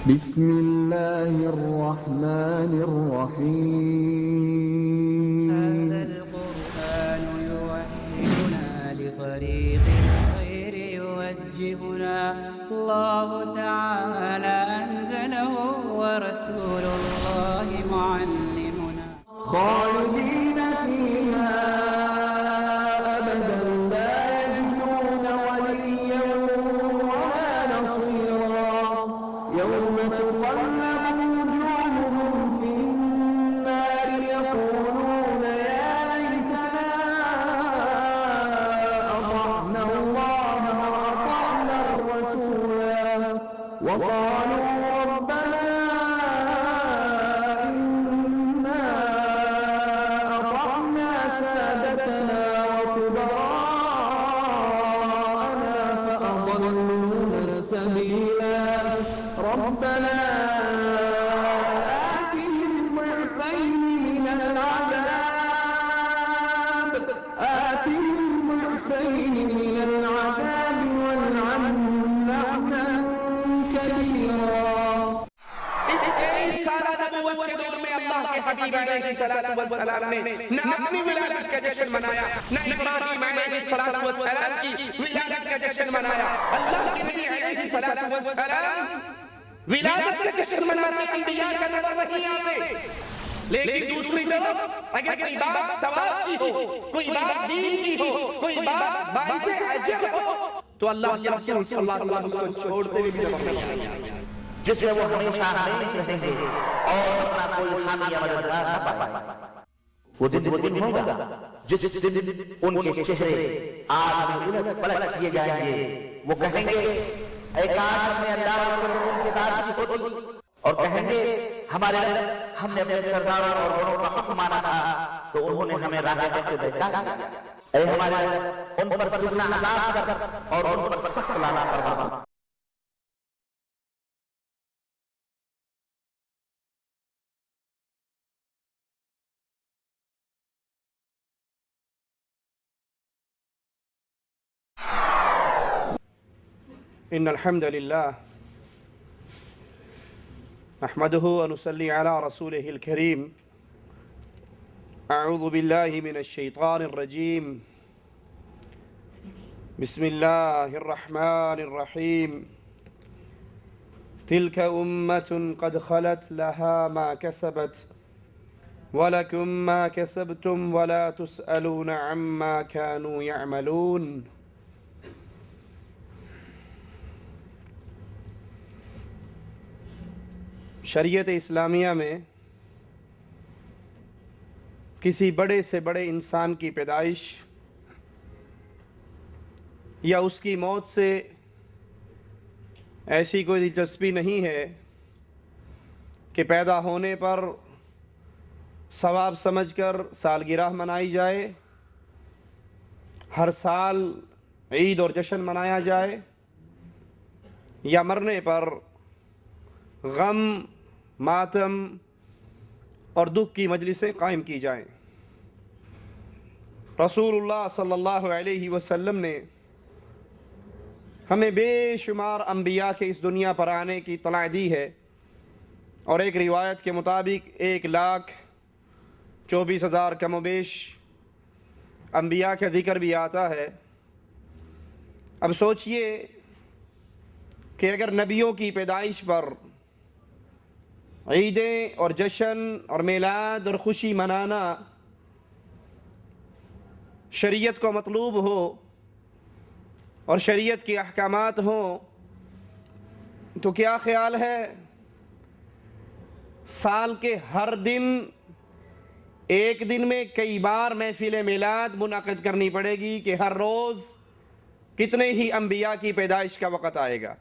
بسم الله الرحمن الرحيم. هذا القرآن يوحدنا لطريق الخير يوجهنا، الله تعالى أنزله ورسول الله معلمنا. خالدين فيها أبدا لا يجدون وليا ولا نصيرا. يوم تقلب وجوههم في النار يقولون يا ليتنا أطعنا الله وأطعنا الرسولا وقالوا ربنا إنا أطعنا سادتنا وكبراءنا فأضلونا السبيلا. ربنا آتهم ضعفين من العذاب والعنهم لعنا كبيرا. اس سالہ نبوت کے دور میں اللہ کے حبیب علیہ الصلوۃ والسلام نے نہ اپنی ولادت کا جشن منایا، نہ ابراہیم علیہ الصلوۃ والسلام کی ولادت کا جشن منایا۔ اللہ کے نبی علیہ الصلوۃ والسلام ولادت کا جشن مناتے انبیاء کا نظر نہیں آتے، لیکن دوسری طرف اگر کوئی بات ثواب کی ہو، کوئی بات دین کی ہو، کوئی بات باعث اجر ہو تو اللہ کے رسول صلی اللہ علیہ وسلم کو چھوڑتے ہوئے بھی نظر نہیں آتے، جس سے وہ ہمیشہ ہمیش رہیں گے اور اپنا کوئی حامی یا مددگار نہ پائے۔ وہ دن ہوگا جس دن ان کے چہرے آگ میں الٹ پلٹ کیے جائیں گے۔ وہ کہیں گے اے کاش ہمیں اللہ اور رسول کی اطاعت کی ہوتی، اور کہیں گے ہم نے اپنے سرداروں اور بڑوں کا حکم مانا تھا تو انہوں نے ہمیں راہ سے بہکا دیا۔ اے ہمارے ان پر کتنا عذاب کر اور ان پر سخت لعنت فرما۔ ان الحمد لله نحمده ونصلي على رسوله الكريم. اعوذ بالله من الشيطان الرجيم. بسم الله الرحمن الرحيم. تلك أمة قد خلت لها ما كسبت ولكم ما كسبتم ولا تسألون عما كانوا يعملون. شریعت اسلامیہ میں کسی بڑے سے بڑے انسان کی پیدائش یا اس کی موت سے ایسی کوئی دلچسپی نہیں ہے کہ پیدا ہونے پر ثواب سمجھ کر سالگرہ منائی جائے، ہر سال عید اور جشن منایا جائے، یا مرنے پر غم، ماتم اور دکھ کی مجلسیں قائم کی جائیں۔ رسول اللہ صلی اللہ علیہ وسلم نے ہمیں بے شمار انبیاء کے اس دنیا پر آنے کی اطلاع دی ہے، اور ایک روایت کے مطابق 1,24,000 کم و بیش انبیاء کا ذکر بھی آتا ہے۔ اب سوچئے کہ اگر نبیوں کی پیدائش پر عیدیں اور جشن اور میلاد اور خوشی منانا شریعت کو مطلوب ہو اور شریعت کے احکامات ہوں، تو کیا خیال ہے سال کے ہر دن ایک دن میں کئی بار محفل میلاد منعقد کرنی پڑے گی کہ ہر روز کتنے ہی انبیاء کی پیدائش کا وقت آئے گا؟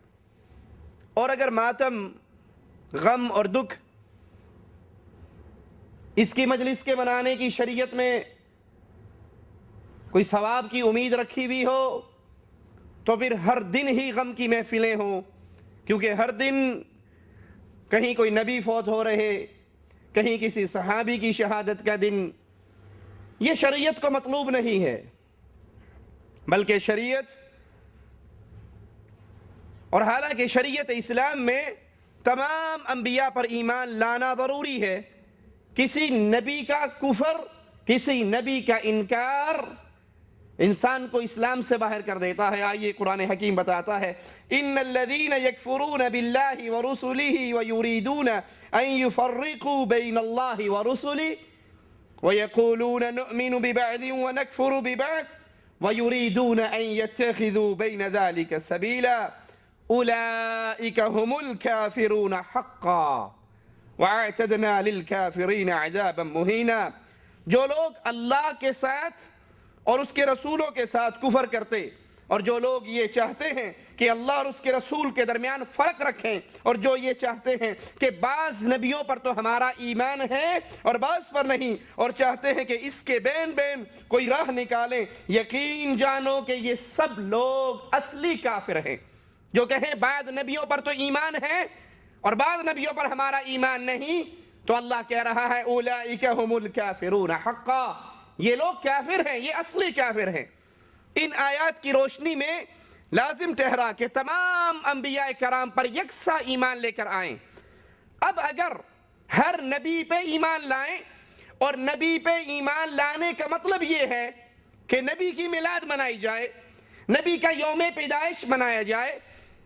اور اگر ماتم، غم اور دکھ اس کی مجلس کے منانے کی شریعت میں کوئی ثواب کی امید رکھی بھی ہو تو پھر ہر دن ہی غم کی محفلیں ہوں، کیونکہ ہر دن کہیں کوئی نبی فوت ہو رہے، کہیں کسی صحابی کی شہادت کا دن۔ یہ شریعت کو مطلوب نہیں ہے، بلکہ شریعت اور حالانکہ شریعت اسلام میں تمام انبیاء پر ایمان لانا ضروری ہے. کسی نبی کا کفر، کسی نبی کا انکار انسان کو اسلام سے باہر کر دیتا ہے. آئیے قرآن حکیم بتاتا ہے ان الذین یکفرون باللہ ورسلہ ویریدون ان یفرقوا بین اللہ ورسلہ ویقولون نؤمن ببعض ونکفر ببعض ویریدون ان یتخذوا بین ذلک سبیلا اولئک هم الکافرون حقا وَأَعْتَدْنَا لِلْكَافِرِينَ عَذَابًا مُهِينًا. جو لوگ اللہ کے ساتھ اور اس کے رسولوں کے ساتھ کفر کرتے اور جو لوگ یہ چاہتے ہیں کہ اللہ اور اس کے رسول کے درمیان فرق رکھیں اور جو یہ چاہتے ہیں کہ بعض نبیوں پر تو ہمارا ایمان ہے اور بعض پر نہیں اور چاہتے ہیں کہ اس کے بین بین کوئی راہ نکالیں، یقین جانو کہ یہ سب لوگ اصلی کافر ہیں. جو کہیں بعض نبیوں پر تو ایمان ہے اور بعض نبیوں پر ہمارا ایمان نہیں، تو اللہ کہہ رہا ہے اولئک هم الکافرون حقا، یہ لوگ کافر ہیں، یہ اصلی کافر ہیں. ان آیات کی روشنی میں لازم ٹھہرا کہ تمام انبیاء کرام پر یکساں ایمان لے کر آئیں. اب اگر ہر نبی پہ ایمان لائیں اور نبی پہ ایمان لانے کا مطلب یہ ہے کہ نبی کی میلاد منائی جائے، نبی کا یوم پیدائش منایا جائے،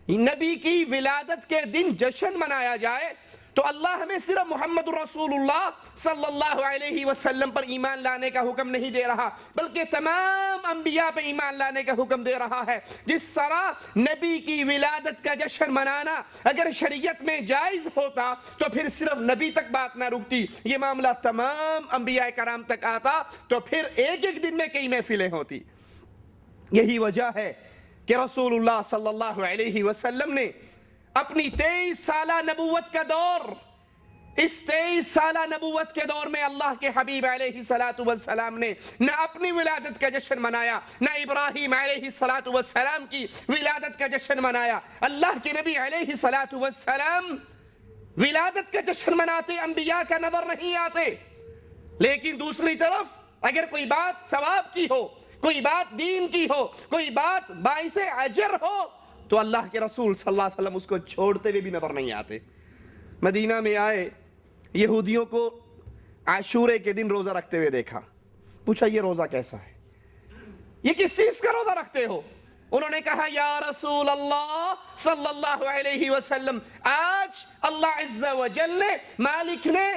نبی کی ولادت کے دن جشن منایا جائے، تو اللہ ہمیں صرف محمد رسول اللہ صلی اللہ علیہ وسلم پر ایمان لانے کا حکم نہیں دے رہا بلکہ تمام انبیاء پہ ایمان لانے کا حکم دے رہا ہے. جس طرح نبی کی ولادت کا جشن منانا اگر شریعت میں جائز ہوتا تو پھر صرف نبی تک بات نہ رکتی، یہ معاملہ تمام انبیاء کرام تک آتا تو پھر ایک ایک دن میں کئی محفلیں ہوتی. یہی وجہ ہے کہ رسول اللہ صلی اللہ علیہ وسلم نے اپنی 23 سالہ نبوت کا دور، اس 23 سالہ نبوت کے دور میں اللہ کے حبیب علیہ السلام نے نہ اپنی ولادت کا جشن منایا، نہ ابراہیم علیہ السلام کی ولادت کا جشن منایا. اللہ کے نبی علیہ السلام ولادت کا جشن مناتے، انبیاء کا نظر نہیں آتے. لیکن دوسری طرف اگر کوئی بات ثواب کی ہو، کوئی بات دین کی ہو، کوئی بات باعث اجر ہو تو اللہ کے رسول صلی اللہ علیہ وسلم اس کو چھوڑتے ہوئے بھی نظر نہیں آتے. مدینہ میں آئے، یہودیوں کو عاشورے کے دن روزہ رکھتے ہوئے دیکھا. پوچھا یہ روزہ کیسا ہے، یہ کس چیز کا روزہ رکھتے ہو؟ انہوں نے کہا یا رسول اللہ صلی اللہ علیہ وسلم، آج اللہ عز و جل نے، مالک نے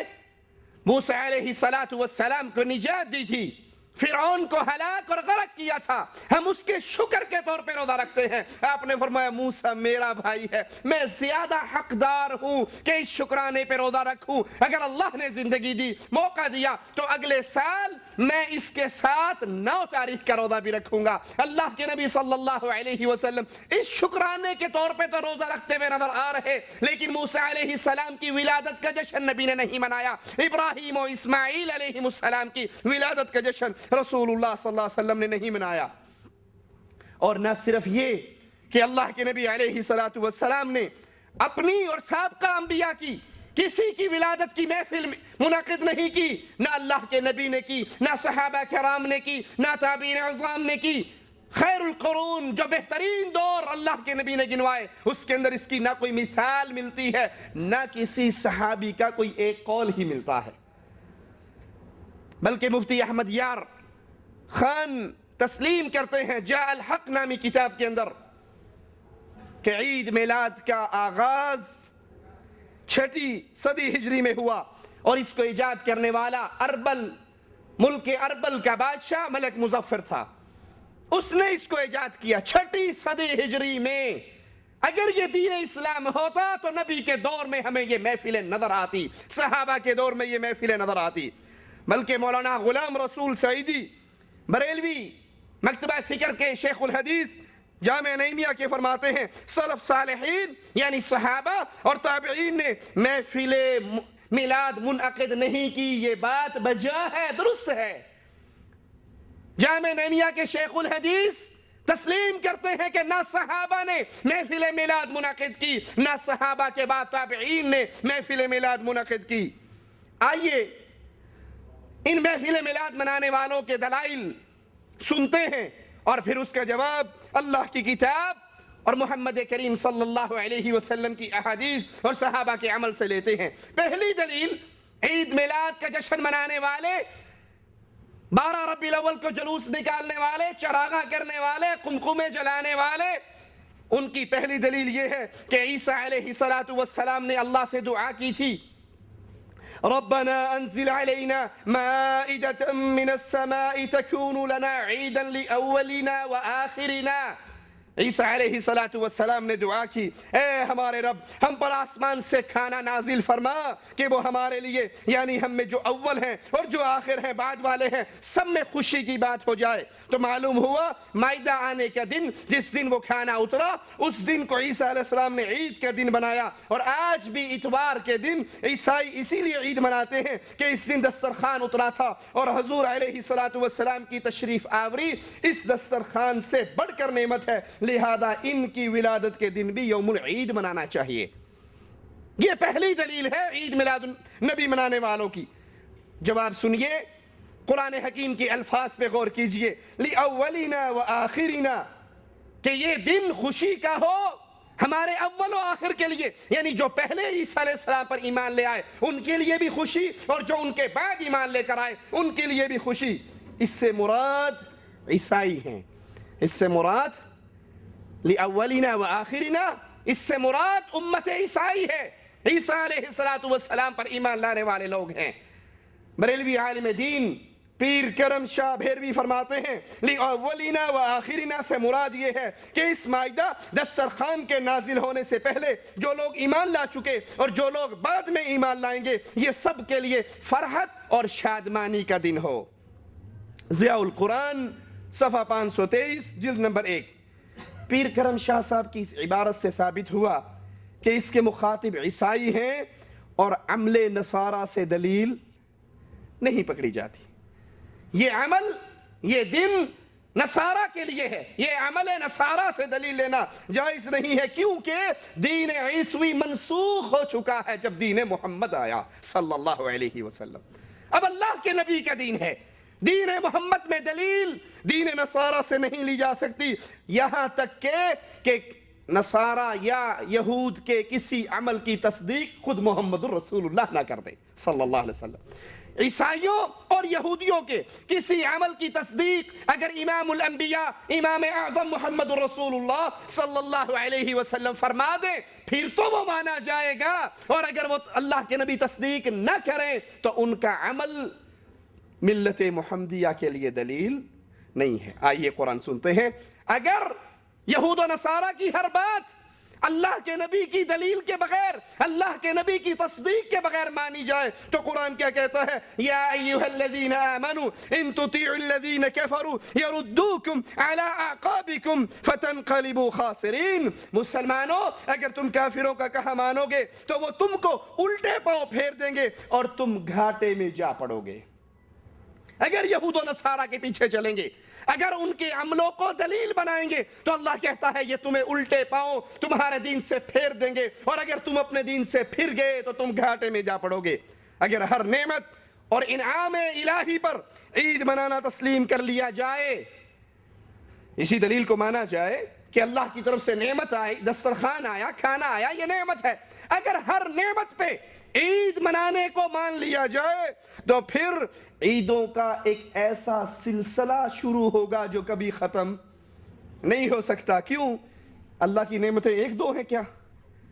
موسیٰ علیہ السلام کو نجات دی تھی، فرعون کو ہلاک اور غرق کیا تھا، ہم اس کے شکر کے طور پہ روزہ رکھتے ہیں. آپ نے فرمایا موسیٰ میرا بھائی ہے، میں زیادہ حقدار ہوں کہ اس شکرانے پہ روزہ رکھوں. اگر اللہ نے زندگی دی، موقع دیا تو اگلے سال میں اس کے ساتھ 9 تاریخ کا روزہ بھی رکھوں گا. اللہ کے نبی صلی اللہ علیہ وسلم اس شکرانے کے طور پہ تو روزہ رکھتے ہوئے نظر آ رہے، لیکن موسیٰ علیہ السلام کی ولادت کا جشن نبی نے نہیں منایا. ابراہیم و اسماعیل علیہ السلام کی ولادت کا جشن رسول اللہ صلی اللہ علیہ وسلم نے نہیں منایا. اور نہ صرف یہ کہ اللہ کے نبی علیہ السلام نے اپنی اور سابقہ انبیاء کی کسی کی ولادت کی محفل منعقد نہیں کی، نہ اللہ کے نبی نے کی، نہ صحابہ کرام نے کی، نہ تابعین عظام نے کی. خیر القرون، جو بہترین دور اللہ کے نبی نے گنوائے، اس کے اندر اس کی نہ کوئی مثال ملتی ہے، نہ کسی صحابی کا کوئی ایک قول ہی ملتا ہے. بلکہ مفتی احمد یار خان تسلیم کرتے ہیں جاء الحق نامی کتاب کے اندر کہ عید میلاد کا آغاز 6 صدی ہجری میں ہوا اور اس کو ایجاد کرنے والا ملک اربل کا بادشاہ ملک مظفر تھا. اس نے اس کو ایجاد کیا 6 صدی ہجری میں. اگر یہ دین اسلام ہوتا تو نبی کے دور میں ہمیں یہ محفلیں نظر آتی، صحابہ کے دور میں یہ محفلیں نظر آتی. بلکہ مولانا غلام رسول سعیدی بریلوی مکتبہ فکر کے شیخ الحدیث جامع نعیمیہ کے فرماتے ہیں سلف صالحین یعنی صحابہ اور تابعین نے محفل میلاد منعقد نہیں کی. یہ بات بجا ہے، درست ہے. جامع نعیمیہ کے شیخ الحدیث تسلیم کرتے ہیں کہ نہ صحابہ نے محفل میلاد منعقد کی، نہ صحابہ کے بعد تابعین نے محفل میلاد منعقد کی. آئیے ان محفل میلاد منانے والوں کے دلائل سنتے ہیں اور پھر اس کا جواب اللہ کی کتاب اور محمد کریم صلی اللہ علیہ وسلم کی احادیث اور صحابہ کے عمل سے لیتے ہیں۔ پہلی دلیل، عید میلاد کا جشن منانے والے، 12 ربیع الاول کو جلوس نکالنے والے، چراغاں کرنے والے، قمقمے جلانے والے، ان کی پہلی دلیل یہ ہے کہ عیسیٰ علیہ السلام نے اللہ سے دعا کی تھی، ربنا انزل علينا مائدة من السماء تكون لنا عيدا لأولنا وآخرنا۔ عیسیٰ علیہ السلام نے دعا کی، اے ہمارے رب، ہم پر آسمان سے کھانا نازل فرما کہ وہ ہمارے لیے، یعنی ہم میں جو اول ہیں اور جو آخر ہیں، بعد والے ہیں، سب میں خوشی کی بات ہو جائے۔ تو معلوم ہوا مائدہ آنے کا دن، جس دن وہ کھانا اترا، اس دن کو عیسیٰ علیہ السلام نے عید کا دن بنایا۔ اور آج بھی اتوار کے دن عیسائی اسی لیے عید مناتے ہیں کہ اس دن دسترخوان اترا تھا، اور حضور علیہ السلام کی تشریف آوری اس دسترخوان سے بڑھ کر نعمت ہے، لہذا ان کی ولادت کے دن بھی یوم العید منانا چاہیے۔ یہ پہلی دلیل ہے عید میلاد النبی منانے والوں کی۔ جواب سنیے، قرآن حکیم کے الفاظ پہ غور کیجئے، لِأَوَّلِنَا وَآخِرِنَا، کہ یہ دن خوشی کا ہو ہمارے اول و آخر کے لیے، یعنی جو پہلے عیسیٰ علیہ السلام پر ایمان لے آئے ان کے لیے بھی خوشی، اور جو ان کے بعد ایمان لے کر آئے ان کے لیے بھی خوشی۔ اس سے مراد عیسائی ہیں، اس سے مراد لِأَوَّلِنَا وَآخِرِنَا، اس سے مراد امت عیسائی ہے، عیسیٰ علیہ السلام پر ایمان لانے والے لوگ ہیں۔ بریلوی عالم دین پیر کرم شاہ بھیروی فرماتے ہیں، لِأَوَّلِنَا وَآخِرِنَا سے مراد یہ ہے کہ اس مائدہ دسترخوان کے نازل ہونے سے پہلے جو لوگ ایمان لا چکے اور جو لوگ بعد میں ایمان لائیں گے، یہ سب کے لیے فرحت اور شادمانی کا دن ہو۔ ضیاء القرآن صفحہ 523 جلد نمبر 1۔ پیر کرم شاہ صاحب کی اس عبارت سے ثابت ہوا کہ اس کے مخاطب عیسائی ہیں اور عمل نصارہ سے دلیل نہیں پکڑی جاتی۔ یہ عمل، یہ دن نصارہ کے لیے ہے، یہ عمل نصارہ سے دلیل لینا جائز نہیں ہے، کیونکہ دین عیسوی منسوخ ہو چکا ہے جب دین محمد آیا صلی اللہ علیہ وسلم۔ اب اللہ کے نبی کا دین ہے، دین محمد میں دلیل دین نصارہ سے نہیں لی جا سکتی، یہاں تک کہ نصارہ یا یہود کے کسی عمل کی تصدیق خود محمد الرسول اللہ نہ کر دے صلی اللہ علیہ وسلم۔ عیسائیوں اور یہودیوں کے کسی عمل کی تصدیق اگر امام الانبیاء، امام اعظم محمد الرسول اللہ صلی اللہ علیہ وسلم فرما دے پھر تو وہ مانا جائے گا، اور اگر وہ اللہ کے نبی تصدیق نہ کریں تو ان کا عمل ملت محمدیہ کے لیے دلیل نہیں ہے۔ آئیے قرآن سنتے ہیں، اگر یہود و نصارہ کی ہر بات اللہ کے نبی کی دلیل کے بغیر، اللہ کے نبی کی تصدیق کے بغیر مانی جائے تو قرآن کیا کہتا ہے؟ یا ایھا الذین آمنوا ان تطیعوا الذین کفروا یردوکم علی اعقابکم فتنقلبوا خاسرین۔ مسلمانوں، اگر تم کافروں کا کہا مانو گے تو وہ تم کو الٹے پاؤں پھیر دیں گے اور تم گھاٹے میں جا پڑو گے۔ اگر یہود و نصارہ کے پیچھے چلیں گے، اگر ان کے عملوں کو دلیل بنائیں گے تو اللہ کہتا ہے یہ تمہیں الٹے پاؤں تمہارے دین سے پھیر دیں گے، اور اگر تم اپنے دین سے پھر گئے تو تم گھاٹے میں جا پڑو گے۔ اگر ہر نعمت اور انعام الہی پر عید منانا تسلیم کر لیا جائے، اسی دلیل کو مانا جائے کہ اللہ کی طرف سے نعمت آئی، دسترخوان آیا، کھانا آیا، یہ نعمت ہے، اگر ہر نعمت پہ عید منانے کو مان لیا جائے تو پھر عیدوں کا ایک ایسا سلسلہ شروع ہوگا جو کبھی ختم نہیں ہو سکتا۔ کیوں؟ اللہ کی نعمتیں ایک دو ہیں کیا؟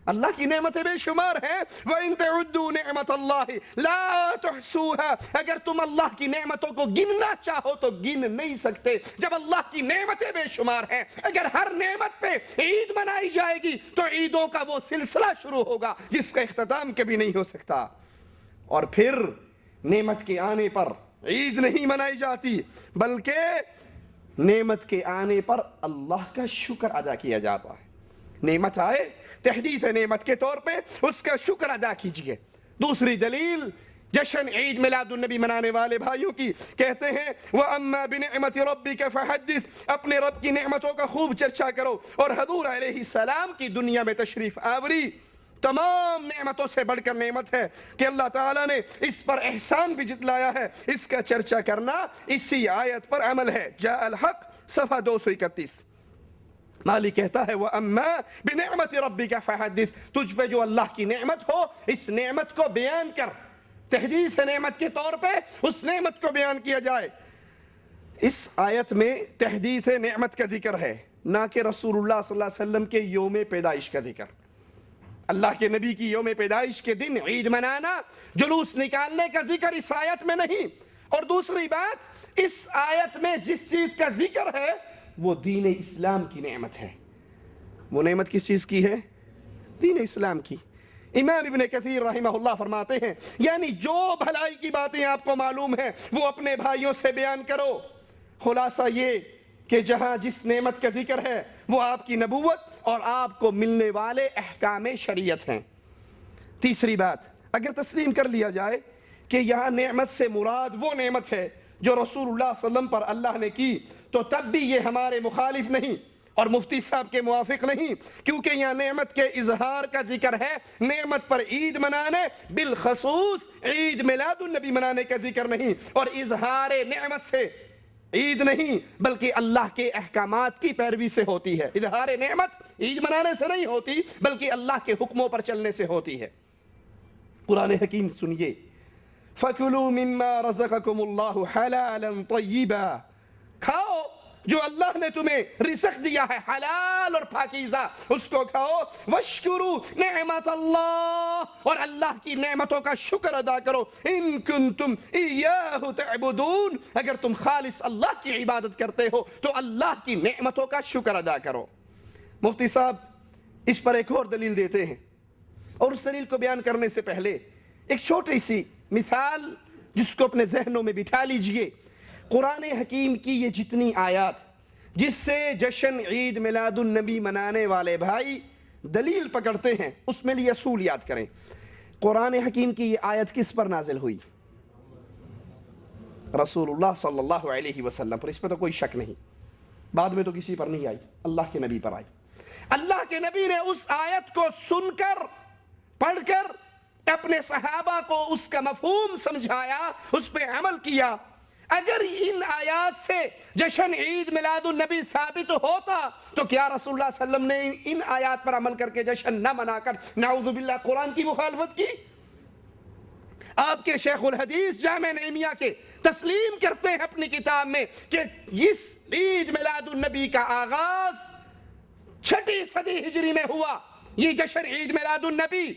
اللہ کی نعمتیں بے شمار ہیں۔ وَإِن تَعُدُّوا نِعْمَةَ اللَّهِ لَا تُحْصُوهَا، اگر تم اللہ کی نعمتوں کو گننا چاہو تو گن نہیں سکتے، جب اللہ کی نعمتیں بے شمار ہیں۔ اگر ہر نعمت پہ عید منائی جائے گی تو عیدوں کا وہ سلسلہ شروع ہوگا جس کا اختتام کبھی نہیں ہو سکتا۔ اور پھر نعمت کے آنے پر عید نہیں منائی جاتی، بلکہ نعمت کے آنے پر اللہ کا شکر ادا کیا جاتا ہے۔ نعمت آئے، تحدیث نعمت کے طور پہ اس کا شکر ادا کیجئے۔ دوسری دلیل جشن عید میلاد النبی منانے والے بھائیوں کی، کہتے ہیں وَأَمَّا بِنِعْمَةِ رَبِّكَ فَحَدِّثْ، اپنے رب کی نعمتوں کا خوب چرچا کرو۔ اور حضور علیہ السلام کی دنیا میں تشریف آوری تمام نعمتوں سے بڑھ کر نعمت ہے کہ اللہ تعالیٰ نے اس پر احسان بھی جتلایا ہے، اس کا چرچا کرنا اسی آیت پر عمل ہے۔ جاء الحق صفحہ 231۔ مالک کہتا ہے وَأَمَّا بِنِعْمَةِ رَبِّكَ فَحَدِّثْ، تجھ پہ جو اللہ کی نعمت ہو اس نعمت کو بیان کر، تحدیث نعمت کے طور پہ اس نعمت کو بیان کیا جائے۔ اس آیت میں تحدیث نعمت کا ذکر ہے، نہ کہ رسول اللہ صلی اللہ علیہ وسلم کے یوم پیدائش کا ذکر۔ اللہ کے نبی کی یوم پیدائش کے دن عید منانا، جلوس نکالنے کا ذکر اس آیت میں نہیں۔ اور دوسری بات، اس آیت میں جس چیز کا ذکر ہے وہ دین اسلام کی نعمت ہے۔ وہ نعمت کس چیز کی ہے؟ دین اسلام کی۔ امام ابن کثیر رحمہ اللہ فرماتے ہیں یعنی جو بھلائی کی باتیں آپ کو معلوم ہیں وہ اپنے بھائیوں سے بیان کرو۔ خلاصہ یہ کہ جہاں جس نعمت کا ذکر ہے وہ آپ کی نبوت اور آپ کو ملنے والے احکام شریعت ہیں۔ تیسری بات، اگر تسلیم کر لیا جائے کہ یہاں نعمت سے مراد وہ نعمت ہے جو رسول اللہ صلی اللہ علیہ وسلم پر اللہ نے کی، تو تب بھی یہ ہمارے مخالف نہیں اور مفتی صاحب کے موافق نہیں، کیونکہ یہاں نعمت کے اظہار کا ذکر ہے، نعمت پر عید منانے، بالخصوص عید میلاد النبی منانے کا ذکر نہیں، اور اظہار نعمت سے عید نہیں بلکہ اللہ کے احکامات کی پیروی سے ہوتی ہے۔ اظہار نعمت عید منانے سے نہیں ہوتی بلکہ اللہ کے حکموں پر چلنے سے ہوتی ہے۔ قرآن حکیم سنیے، فَكُلُوا مِمَّا رَزَقَكُمُ اللَّهُ حَلَالًا طَيِّبًا، کھاؤ جو اللہ نے تمہیں رزق دیا ہے حلال اور پاکیزہ، اس کو کھاؤ۔ وَاشْكُرُوا نِعْمَةَ اللَّهِ، اور اللہ کی نعمتوں کا شکر ادا کرو۔ إِن كُنتُمْ إِيَّاهُ تَعْبُدُونَ، اگر تم خالص اللہ کی عبادت کرتے ہو تو اللہ کی نعمتوں کا شکر ادا کرو۔ مفتی صاحب اس پر ایک اور دلیل دیتے ہیں، اور اس دلیل کو بیان کرنے سے پہلے ایک چھوٹی سی مثال جس کو اپنے ذہنوں میں بٹھا لیجئے۔ قرآن حکیم کی یہ جتنی آیات جس سے جشن عید میلاد النبی منانے والے بھائی دلیل پکڑتے ہیں، اس میں یہ اصول یاد کریں۔ قرآن حکیم کی یہ آیت کس پر نازل ہوئی؟ رسول اللہ صلی اللہ علیہ وسلم پر، اس پہ تو کوئی شک نہیں۔ بعد میں تو کسی پر نہیں آئی، اللہ کے نبی پر آئی۔ اللہ کے نبی نے اس آیت کو سن کر، پڑھ کر اپنے صحابہ کو اس کا مفہوم سمجھایا، اس پہ عمل کیا۔ اگر ان آیات سے جشن عید میلاد النبی ثابت ہوتا تو کیا رسول اللہ صلی اللہ علیہ وسلم نے ان آیات پر عمل کر کے جشن نہ منا کر نعوذ باللہ قرآن کی مخالفت کی؟ آپ کے شیخ الحدیث جامع نعیمیہ کے تسلیم کرتے ہیں اپنی کتاب میں کہ اس عید میلاد النبی کا آغاز 6 صدی ہجری میں ہوا۔ یہ جشن عید میلاد النبی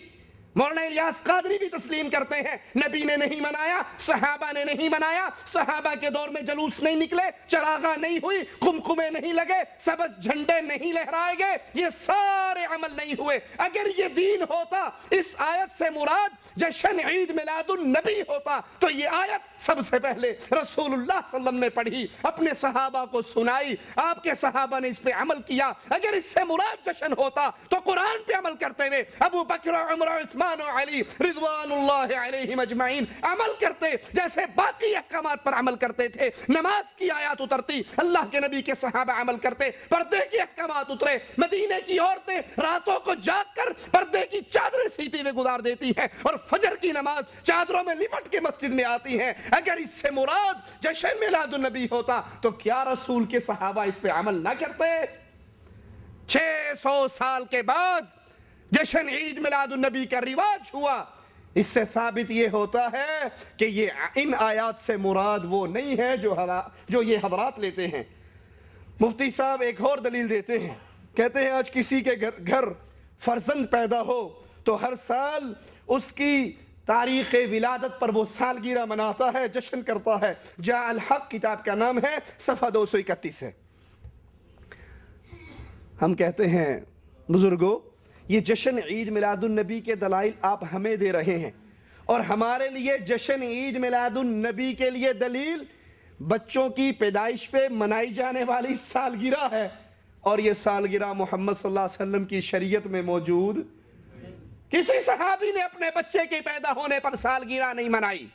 مولانا الیاس قادری بھی تسلیم کرتے ہیں، نبی نے نہیں منایا، صحابہ نے نہیں منایا، صحابہ کے دور میں جلوس نہیں نکلے، چراغاں نہیں ہوئی، قمقمے نہیں لگے، سبز جھنڈے نہیں لہرائے گئے، یہ سارے عمل نہیں ہوئے۔ اگر یہ دین ہوتا، اس آیت سے مراد جشن عید میلاد النبی ہوتا تو یہ آیت سب سے پہلے رسول اللہ صلی اللہ علیہ وسلم نے پڑھی، اپنے صحابہ کو سنائی، آپ کے صحابہ نے اس پہ عمل کیا۔ اگر اس سے مراد جشن ہوتا تو قرآن پہ عمل کرتے ہوئے ابو بکر عمر عثمان و علی رضوان اللہ علیہم اجمعین عمل کرتے، جیسے باقی احکامات پر عمل کرتے تھے۔ نماز کی آیات اترتی، اللہ کے نبی کے صحابہ عمل کرتے، پردے کے احکامات اترے، مدینے کی عورتیں راتوں کو جاگ کر پردے کی چادریں سیتے ہوئے گزار دیتی ہیں اور فجر کی نماز چادروں میں لپٹ کے مسجد میں آتی ہیں۔ اگر اس سے مراد جشن میلاد النبی ہوتا تو کیا رسول کے صحابہ اس پہ عمل نہ کرتے؟ 600 سال کے بعد جشن عید میلاد النبی کا رواج ہوا۔ اس سے ثابت یہ ہوتا ہے کہ یہ ان آیات سے مراد وہ نہیں ہے جو یہ حضرات لیتے ہیں۔ مفتی صاحب ایک اور دلیل دیتے ہیں، کہتے ہیں آج کسی کے گھر فرزند پیدا ہو تو ہر سال اس کی تاریخ ولادت پر وہ سالگرہ مناتا ہے، جشن کرتا ہے۔ جاء الحق کتاب کا نام ہے، صفحہ 231 ہے۔ ہم کہتے ہیں بزرگوں، یہ جشن عید میلاد النبی کے دلائل آپ ہمیں دے رہے ہیں، اور ہمارے لیے جشن عید میلاد النبی کے لیے دلیل بچوں کی پیدائش پہ منائی جانے والی سالگرہ ہے، اور یہ سالگرہ محمد صلی اللہ علیہ وسلم کی شریعت میں موجود۔ کسی صحابی نے اپنے بچے کے پیدا ہونے پر سالگرہ نہیں منائی،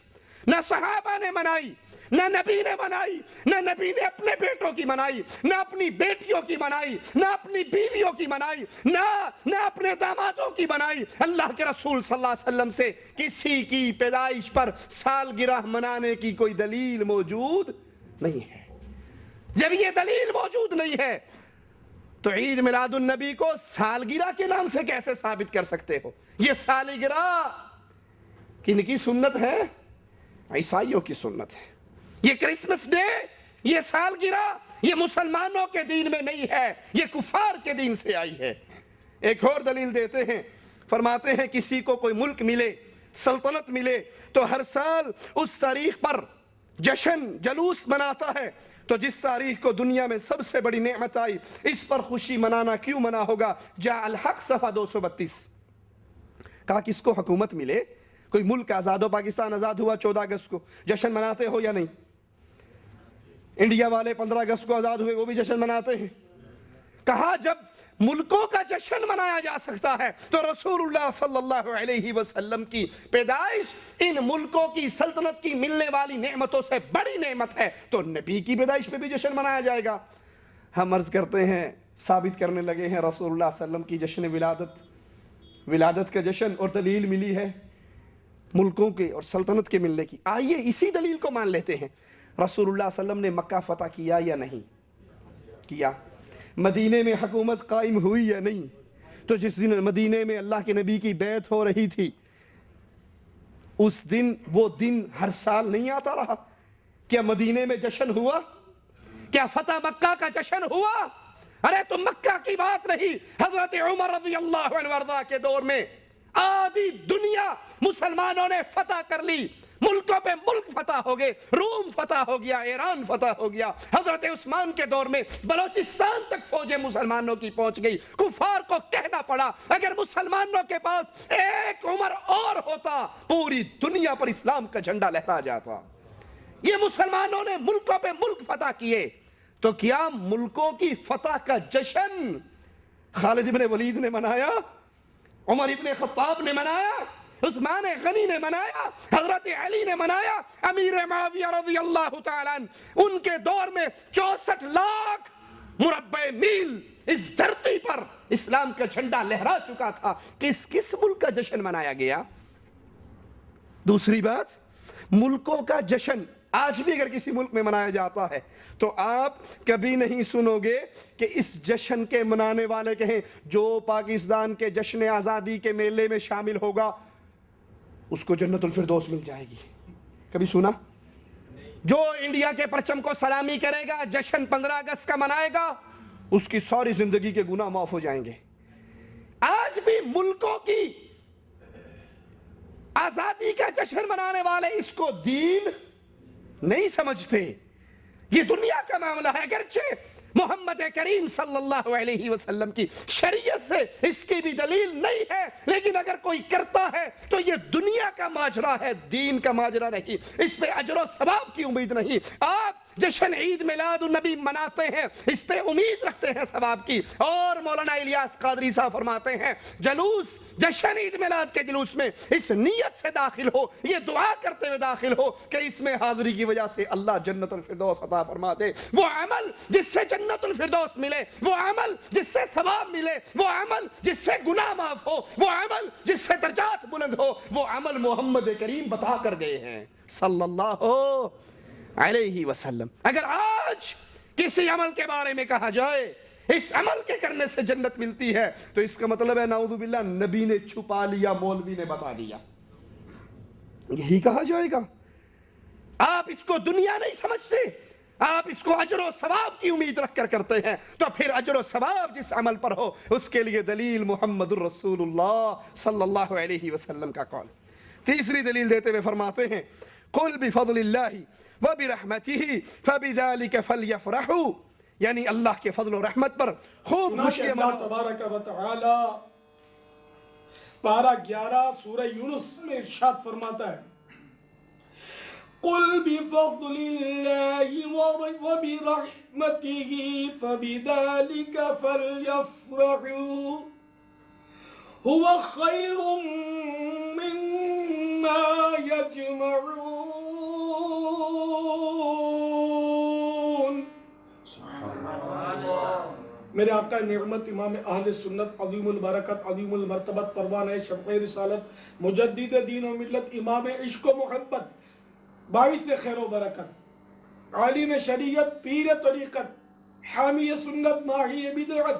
نہ صحابہ نے منائی، نہ نبی نے منائی، نہ نبی نے اپنے بیٹوں کی منائی، نہ اپنی بیٹیوں کی منائی، نہ اپنی بیویوں کی منائی، نہ اپنے دامادوں کی منائی۔ اللہ کے رسول صلی اللہ علیہ وسلم سے کسی کی پیدائش پر سالگرہ منانے کی کوئی دلیل موجود نہیں ہے۔ جب یہ دلیل موجود نہیں ہے تو عید میلاد النبی کو سالگرہ کے نام سے کیسے ثابت کر سکتے ہو؟ یہ سالگرہ کن کی سنت ہے؟ عیسائیوں کی سنت ہے. یہ کرسمس ڈے، یہ سالگرہ، یہ مسلمانوں کے دین میں نہیں ہے، یہ کفار کے دین سے آئی ہے. ایک اور دلیل دیتے ہیں، فرماتے ہیں کسی کو کوئی ملک ملے، سلطنت ملے، تو ہر سال اس تاریخ پر جشن جلوس مناتا ہے. تو جس تاریخ کو دنیا میں سب سے بڑی نعمت آئی، اس پر خوشی منانا کیوں منع ہوگا؟ جاء الحق صفحہ 232. کہا کس کو حکومت ملے، کوئی ملک آزاد ہو، پاکستان آزاد ہوا 14 اگست کو، جشن مناتے ہو یا نہیں؟ انڈیا والے 15 اگست کو آزاد ہوئے، وہ بھی جشن مناتے ہیں. کہا جب ملکوں کا جشن منایا جا سکتا ہے تو رسول اللہ صلی اللہ علیہ وسلم کی پیدائش ان ملکوں کی سلطنت کی ملنے والی نعمتوں سے بڑی نعمت ہے، تو نبی کی پیدائش پہ بھی جشن منایا جائے گا. ہم عرض کرتے ہیں، ثابت کرنے لگے ہیں رسول اللہ صلی اللہ علیہ وسلم کی جشن ولادت کا جشن، اور دلیل ملی ہے ملکوں کے اور سلطنت کے ملنے کی. آئیے اسی دلیل کو مان لیتے ہیں. رسول اللہ صلی اللہ علیہ وسلم نے مکہ فتح کیا یا نہیں کیا؟ مدینے میں حکومت قائم ہوئی یا نہیں؟ تو جس دن مدینے میں اللہ کے نبی کی بیعت ہو رہی تھی، اس دن وہ دن ہر سال نہیں آتا رہا؟ کیا مدینے میں جشن ہوا؟ کیا فتح مکہ کا جشن ہوا؟ ارے تو مکہ کی بات نہیں، حضرت عمر رضی اللہ عنہ وارضاہ کے دور میں آدھی دنیا مسلمانوں نے فتح کر لی، ملکوں پہ ملک فتح ہو گئے، روم فتح ہو گیا، ایران فتح ہو گیا. حضرت عثمان کے دور میں بلوچستان تک فوجیں مسلمانوں کی پہنچ گئی. کفار کو کہنا پڑا اگر مسلمانوں کے پاس ایک عمر اور ہوتا پوری دنیا پر اسلام کا جھنڈا لہرا جاتا. یہ مسلمانوں نے ملکوں پہ ملک فتح کیے. تو کیا ملکوں کی فتح کا جشن خالد ابن ولید نے منایا، عمر ابن خطاب نے منایا، عثمان غنی نے منایا، حضرت علی نے منایا، امیر معاویہ رضی اللہ تعالیٰ عنہ، ان کے دور میں 64 لاکھ مربع میل اس دھرتی پر اسلام کا جھنڈا لہرا چکا تھا. کس ملک کا جشن منایا گیا؟ دوسری بات، ملکوں کا جشن آج بھی اگر کسی ملک میں منایا جاتا ہے تو آپ کبھی نہیں سنو گے کہ اس جشن کے منانے والے کہیں جو پاکستان کے جشن آزادی کے میلے میں شامل ہوگا اس کو جنت الفردوس مل جائے گی. کبھی سنا؟ جو انڈیا کے پرچم کو سلامی کرے گا، جشن 15 اگست کا منائے گا، اس کی ساری زندگی کے گناہ معاف ہو جائیں گے. آج بھی ملکوں کی آزادی کا جشن منانے والے اس کو دین نہیں سمجھتے. یہ دنیا کا معاملہ ہے. اگرچہ محمد کریم صلی اللہ علیہ وسلم کی شریعت سے اس کی بھی دلیل نہیں ہے، لیکن اگر کوئی کرتا ہے تو یہ دنیا کا ماجرا ہے، دین کا ماجرا نہیں. اس پہ اجر و ثواب کی امید نہیں. آپ جشن عید میلاد النبی مناتے ہیں، اس پہ امید رکھتے ہیں ثواب کی. اور مولانا الیاس قادری صاحب فرماتے ہیں جلوس جشن عید میلاد کے جلوس میں اس نیت سے داخل ہو، یہ دعا کرتے ہوئے داخل ہو کہ اس میں حاضری کی وجہ سے اللہ جنت الفردوس عطا فرما دے. وہ عمل جس سے جنت الفردوس ملے، وہ عمل جس سے ثواب ملے، وہ عمل جس سے گناہ معاف ہو، وہ عمل جس سے درجات بلند ہو، وہ عمل محمد کریم بتا کر گئے ہیں صلی اللہ علیہ وسلم. اگر آج کسی عمل کے بارے میں کہا جائے اس عمل کے کرنے سے جنت ملتی ہے تو اس کا مطلب ہے نعوذ باللہ نبی نے چھپا لیا، مولوی نے بتا دیا، یہی کہا جائے گا. آپ اس کو دنیا نہیں سمجھتے، آپ اس کو اجر و ثواب کی امید رکھ کر کرتے ہیں. تو پھر اجر و ثواب جس عمل پر ہو اس کے لیے دلیل محمد الرسول اللہ صلی اللہ علیہ وسلم کا قول. تیسری دلیل دیتے ہوئے فرماتے ہیں قل بفضل اللہ وبرحمتہ فبذلک فلیفرحوا، یعنی اللہ کے فضل و رحمت پر خوب خوشی اللہ تبارک و تعالی پارہ 11 سورہ یونس میں ارشاد فرماتا ہے قل بفضل اللہ وبرحمتہ فبذلک فلیفرحوا هو خیر مما یجمعون. میرے آقا نعمت امام اہل سنت عظیم البرکت عظیم المرتبت پروانہ شفع رسالت مجدد دین و ملت امام عشق و محبت باعث خیر و برکت عالم شریعت پیر طریقت حامی سنت ماہی بدعت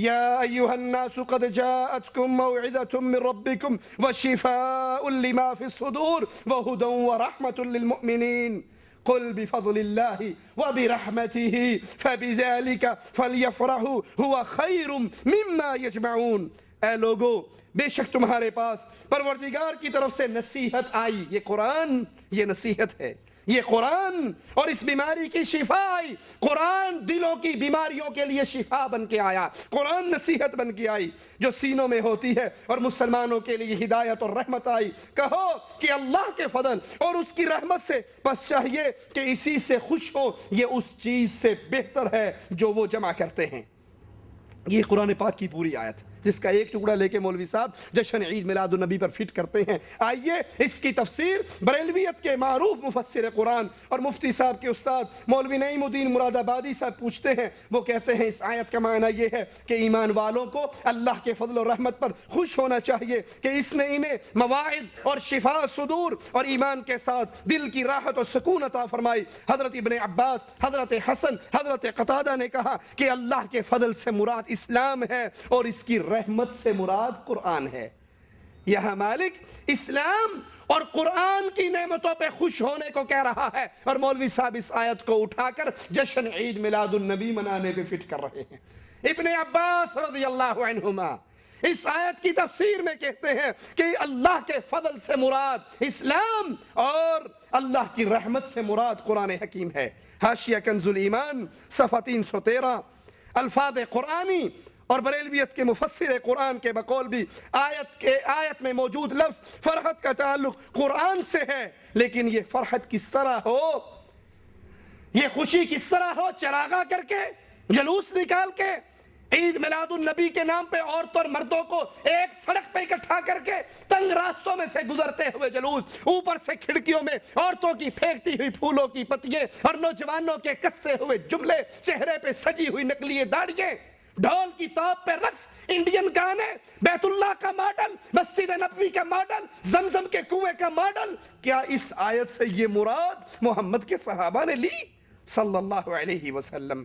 يا أيها الناس قد جاءتكم موعظة من ربكم وشفاء لما في الصدور وهدى ورحمة للمؤمنين قل بفضل الله وبرحمته فبذلك فليفرحوا هو خير مما يجمعون. اے لوگو، بے شک تمہارے پاس پروردگار کی طرف سے نصیحت آئی. یہ قرآن، یہ نصیحت ہے. یہ قرآن اور اس بیماری کی شفا آئی. قرآن دلوں کی بیماریوں کے لیے شفا بن کے آیا. قرآن نصیحت بن کے آئی جو سینوں میں ہوتی ہے، اور مسلمانوں کے لیے ہدایت اور رحمت آئی. کہو کہ اللہ کے فضل اور اس کی رحمت سے بس چاہیے کہ اسی سے خوش ہو. یہ اس چیز سے بہتر ہے جو وہ جمع کرتے ہیں. یہ قرآن پاک کی پوری آیت جس کا ایک ٹکڑا لے کے مولوی صاحب جشن عید میلاد النبی پر فٹ کرتے ہیں. آئیے اس کی تفسیر بریلویت کے معروف مفسر قرآن اور مفتی صاحب کے استاد مولوی نعیم الدین مراد آبادی صاحب پوچھتے ہیں. وہ کہتے ہیں اس آیت کا معنی یہ ہے کہ ایمان والوں کو اللہ کے فضل و رحمت پر خوش ہونا چاہیے کہ اس نے انہیں مواعظ اور شفا صدور اور ایمان کے ساتھ دل کی راحت اور سکون عطا فرمائی. حضرت ابن عباس، حضرت حسن، حضرت قتادہ نے کہا کہ اللہ کے فضل سے مراد اسلام ہے اور اس کی رحمت سے مراد قرآن ہے. یہاں مالک اسلام اور قرآن کی نعمتوں پہ خوش ہونے کو کہہ رہا ہے، اور مولوی صاحب اس آیت کو اٹھا کر جشن عید میلاد النبی منانے پہ فٹ کر رہے ہیں. ابن عباس رضی اللہ عنہما اس آیت کی تفسیر میں کہتے ہیں کہ اللہ کے فضل سے مراد اسلام اور اللہ کی رحمت سے مراد قرآن حکیم ہے. حاشیہ کنز الایمان صفحہ 313. الفاظ قرآنی اور بریلویت کے مفسر قرآن کے بقول بھی آیت میں موجود لفظ فرحت کا تعلق قرآن سے ہے. لیکن یہ فرحت کس طرح ہو، یہ خوشی کس طرح ہو؟ چراغاں کر کے، جلوس نکال کے، عید میلاد النبی کے نام پہ عورتوں اور مردوں کو ایک سڑک پہ اکٹھا کر کے تنگ راستوں میں سے گزرتے ہوئے جلوس، اوپر سے کھڑکیوں میں عورتوں کی پھینکتی ہوئی پھولوں کی پتیاں اور نوجوانوں کے کسے ہوئے جملے، چہرے پہ سجی ہوئی نقلی داڑھیاں، ڈھول کی تاپ پہ رقص، انڈین گانے، بیت اللہ کا ماڈل، مسجد نبوی کا ماڈل، زمزم کے کنویں کا ماڈل. کیا اس آیت سے یہ مراد محمد کے صحابہ نے لی صلی اللہ علیہ وسلم؟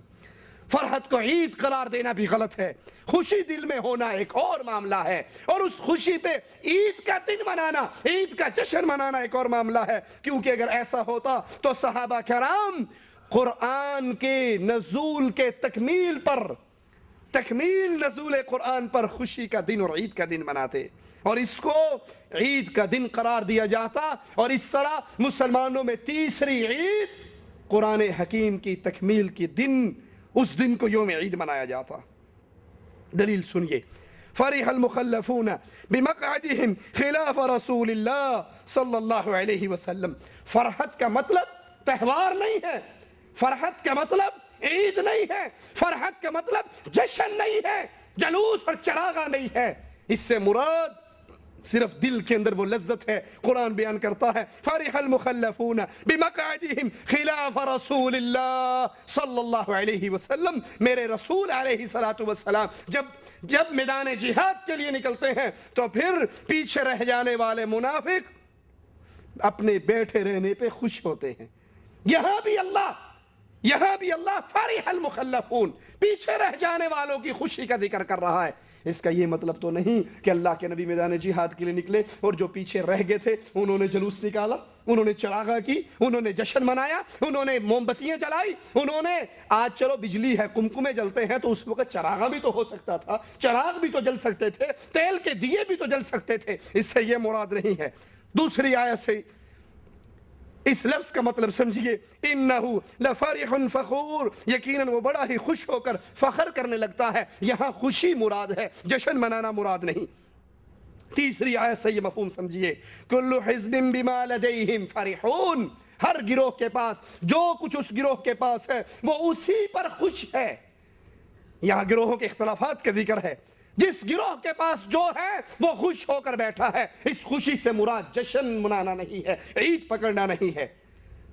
فرحت کو عید قرار دینا بھی غلط ہے. خوشی دل میں ہونا ایک اور معاملہ ہے، اور اس خوشی پہ عید کا دن منانا، عید کا جشن منانا ایک اور معاملہ ہے. کیونکہ اگر ایسا ہوتا تو صحابہ کرام قرآن کے نزول کے تکمیل نزول قرآن پر خوشی کا دن اور عید کا دن مناتے، اور اس کو عید کا دن قرار دیا جاتا، اور اس طرح مسلمانوں میں تیسری عید قرآن حکیم کی تکمیل کی دن، اس دن کو یوم عید منایا جاتا. دلیل سنیے. فرح المخلفون بمقعدهم خلاف رسول اللہ صلی اللہ علیہ وسلم. فرحت کا مطلب تہوار نہیں ہے، فرحت کا مطلب عید نہیں ہے، فرحت کا مطلب جشن نہیں ہے، جلوس اور چراغاں نہیں ہے. اس سے مراد صرف دل کے اندر وہ لذت ہے. قرآن بیان کرتا ہے فرح المخلفون بمقعدهم خلاف رسول اللہ صلی اللہ علیہ وسلم. میرے رسول علیہ السلام جب میدان جہاد کے لیے نکلتے ہیں تو پھر پیچھے رہ جانے والے منافق اپنے بیٹھے رہنے پہ خوش ہوتے ہیں. یہاں بھی اللہ فرح المخلفون، پیچھے رہ جانے والوں کی خوشی کا ذکر کر رہا ہے. اس کا یہ مطلب تو نہیں کہ اللہ کے نبی میدان جہاد کے لیے نکلے اور جو پیچھے رہ گئے تھے انہوں نے جلوس نکالا، انہوں نے چراغاں کی، انہوں نے جشن منایا، انہوں نے موم بتیاں جلائی، انہوں نے آج چلو بجلی ہے، قمقمے جلتے ہیں تو اس وقت چراغاں بھی تو ہو سکتا تھا، چراغ بھی تو جل سکتے تھے، تیل کے دیے بھی تو جل سکتے تھے. اس سے یہ مراد نہیں ہے. دوسری آیت سے اس لفظ کا مطلب سمجھیے، انہو لفرح فخور، یقیناً وہ بڑا ہی خوش ہو کر فخر کرنے لگتا ہے. یہاں خوشی مراد ہے، جشن منانا مراد نہیں. تیسری آیت سے یہ مفہوم سمجھیے، کل حزب بما لدیہم فرحون، ہر گروہ کے پاس جو کچھ اس گروہ کے پاس ہے وہ اسی پر خوش ہے. یہاں گروہوں کے اختلافات کا ذکر ہے. جس گروہ کے پاس جو ہے وہ خوش ہو کر بیٹھا ہے. اس خوشی سے مراد جشن منانا نہیں ہے، عید پکڑنا نہیں ہے.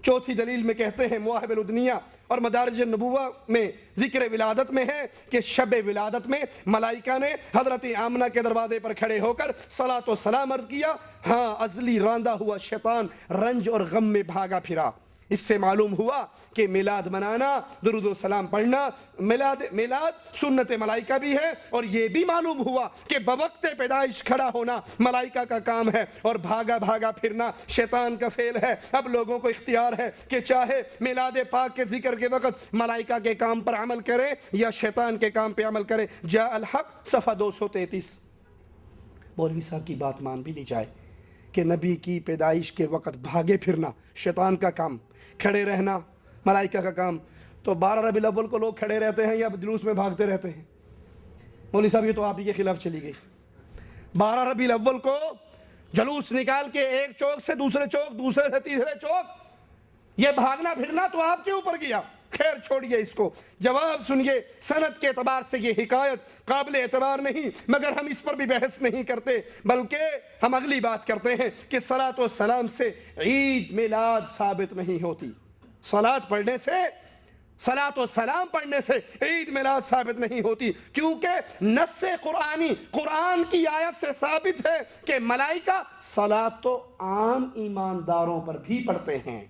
چوتھی دلیل میں کہتے ہیں مواہب الدنیا اور مدارج النبوہ میں ذکر ولادت میں ہے کہ شب ولادت میں ملائکہ نے حضرت آمنہ کے دروازے پر کھڑے ہو کر صلاۃ و سلام عرض کیا. ہاں ازلی راندہ ہوا شیطان رنج اور غم میں بھاگا پھرا. اس سے معلوم ہوا کہ میلاد منانا، درود و سلام پڑھنا میلاد سنت ملائکہ بھی ہے، اور یہ بھی معلوم ہوا کہ بوقت پیدائش کھڑا ہونا ملائکہ کا کام ہے، اور بھاگا بھاگا پھرنا شیطان کا فعل ہے۔ اب لوگوں کو اختیار ہے کہ چاہے میلاد پاک کے ذکر کے وقت ملائکہ کے کام پر عمل کرے یا شیطان کے کام پہ عمل کرے۔ جاء الحق صفحہ 233۔ مولوی صاحب کی بات مان بھی لی جائے کہ نبی کی پیدائش کے وقت بھاگے پھرنا شیطان کا کام، کھڑے رہنا ملائکہ کا کام، تو 12 ربیع الاول کو لوگ کھڑے رہتے ہیں یا جلوس میں بھاگتے رہتے ہیں؟ مولوی صاحب یہ تو آپ ہی کے خلاف چلی گئی۔ 12 ربیع الاول کو جلوس نکال کے ایک چوک سے دوسرے چوک، دوسرے سے تیسرے چوک، یہ بھاگنا پھرنا تو آپ کے اوپر گیا۔ خیر چھوڑیے اس کو، جواب سنیے۔ سند کے اعتبار سے یہ حکایت قابل اعتبار نہیں، مگر ہم اس پر بھی بحث نہیں کرتے، بلکہ ہم اگلی بات کرتے ہیں کہ صلاۃ و سلام سے عید میلاد ثابت نہیں ہوتی۔ صلاۃ پڑھنے سے، صلاۃ و سلام پڑھنے سے عید میلاد ثابت نہیں ہوتی، کیونکہ نص قرآنی، قرآن کی آیت سے ثابت ہے کہ ملائکہ صلاۃ تو عام ایمانداروں پر بھی پڑھتے ہیں۔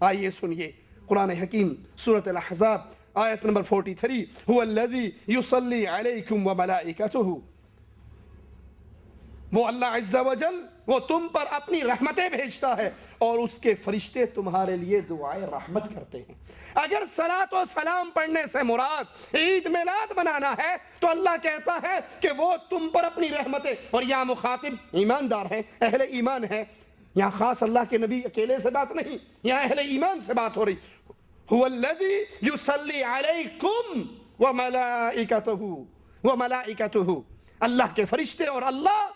آئیے سنیے قرآن حکیم سورۃ الاحزاب آیت نمبر 43، هو الذی یصلی علیکم وملائکتہ، وہ اللہ عز و جل وہ تم پر اپنی رحمتیں بھیجتا ہے اور اس کے فرشتے تمہارے لیے دعائے رحمت کرتے ہیں۔ اگر صلاۃ و سلام پڑھنے سے مراد عید میلاد منانا ہے تو اللہ کہتا ہے کہ وہ تم پر اپنی رحمتیں، اور یہاں مخاطب ایماندار ہیں، اہل ایمان ہیں، یہاں خاص اللہ کے نبی اکیلے سے بات نہیں، یہاں اہل ایمان سے بات ہو رہی۔ هو الذی یصلی علیکم وملائکتہ، اللہ کے فرشتے اور اللہ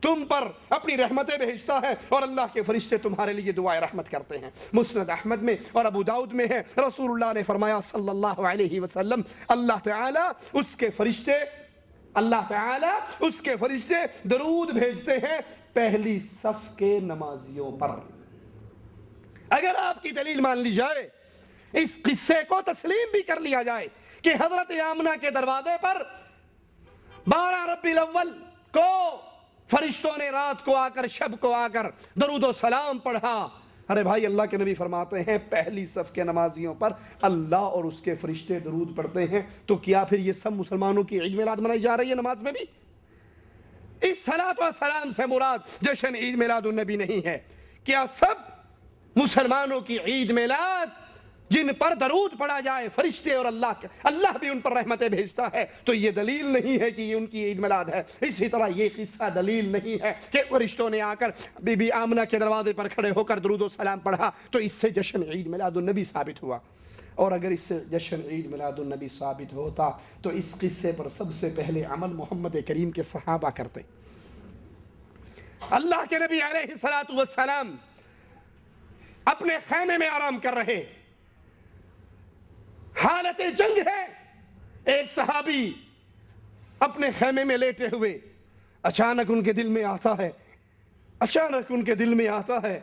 تم پر اپنی رحمتیں بھیجتا ہے اور اللہ کے فرشتے تمہارے لیے دعائے رحمت کرتے ہیں۔ مسند احمد میں اور ابو داؤد میں ہے، رسول اللہ نے فرمایا صلی اللہ علیہ وسلم، اللہ تعالی اس کے فرشتے درود بھیجتے ہیں پہلی صف کے نمازیوں پر۔ اگر آپ کی دلیل مان لی جائے، اس قصے کو تسلیم بھی کر لیا جائے کہ حضرت آمنہ کے دروازے پر 12 ربیع الاول کو فرشتوں نے رات کو آ کر، شب کو آ کر درود و سلام پڑھا، ارے بھائی اللہ کے نبی فرماتے ہیں پہلی صف کے نمازیوں پر اللہ اور اس کے فرشتے درود پڑھتے ہیں، تو کیا پھر یہ سب مسلمانوں کی عید میلاد منائی جا رہی ہے نماز میں بھی؟ اس صلاۃ و سلام سے مراد جشن عید میلاد النبی نہیں ہے۔ کیا سب مسلمانوں کی عید میلاد جن پر درود پڑھا جائے فرشتے اور اللہ بھی ان پر رحمتیں بھیجتا ہے، تو یہ دلیل نہیں ہے کہ یہ ان کی عید میلاد ہے۔ اسی طرح یہ قصہ دلیل نہیں ہے کہ فرشتوں نے آ کر بی بی آمنہ کے دروازے پر کھڑے ہو کر درود و سلام پڑھا تو اس سے جشن عید میلاد النبی ثابت ہوا۔ اور اگر اس سے جشن عید میلاد النبی ثابت ہوتا تو اس قصے پر سب سے پہلے عمل محمد کریم کے صحابہ کرتے۔ اللہ کے نبی علیہ الصلوۃ والسلام اپنے خیمے میں آرام کر رہے، حالت جنگ ہے، ایک صحابی اپنے خیمے میں لیٹے ہوئے، اچانک ان کے دل میں آتا ہے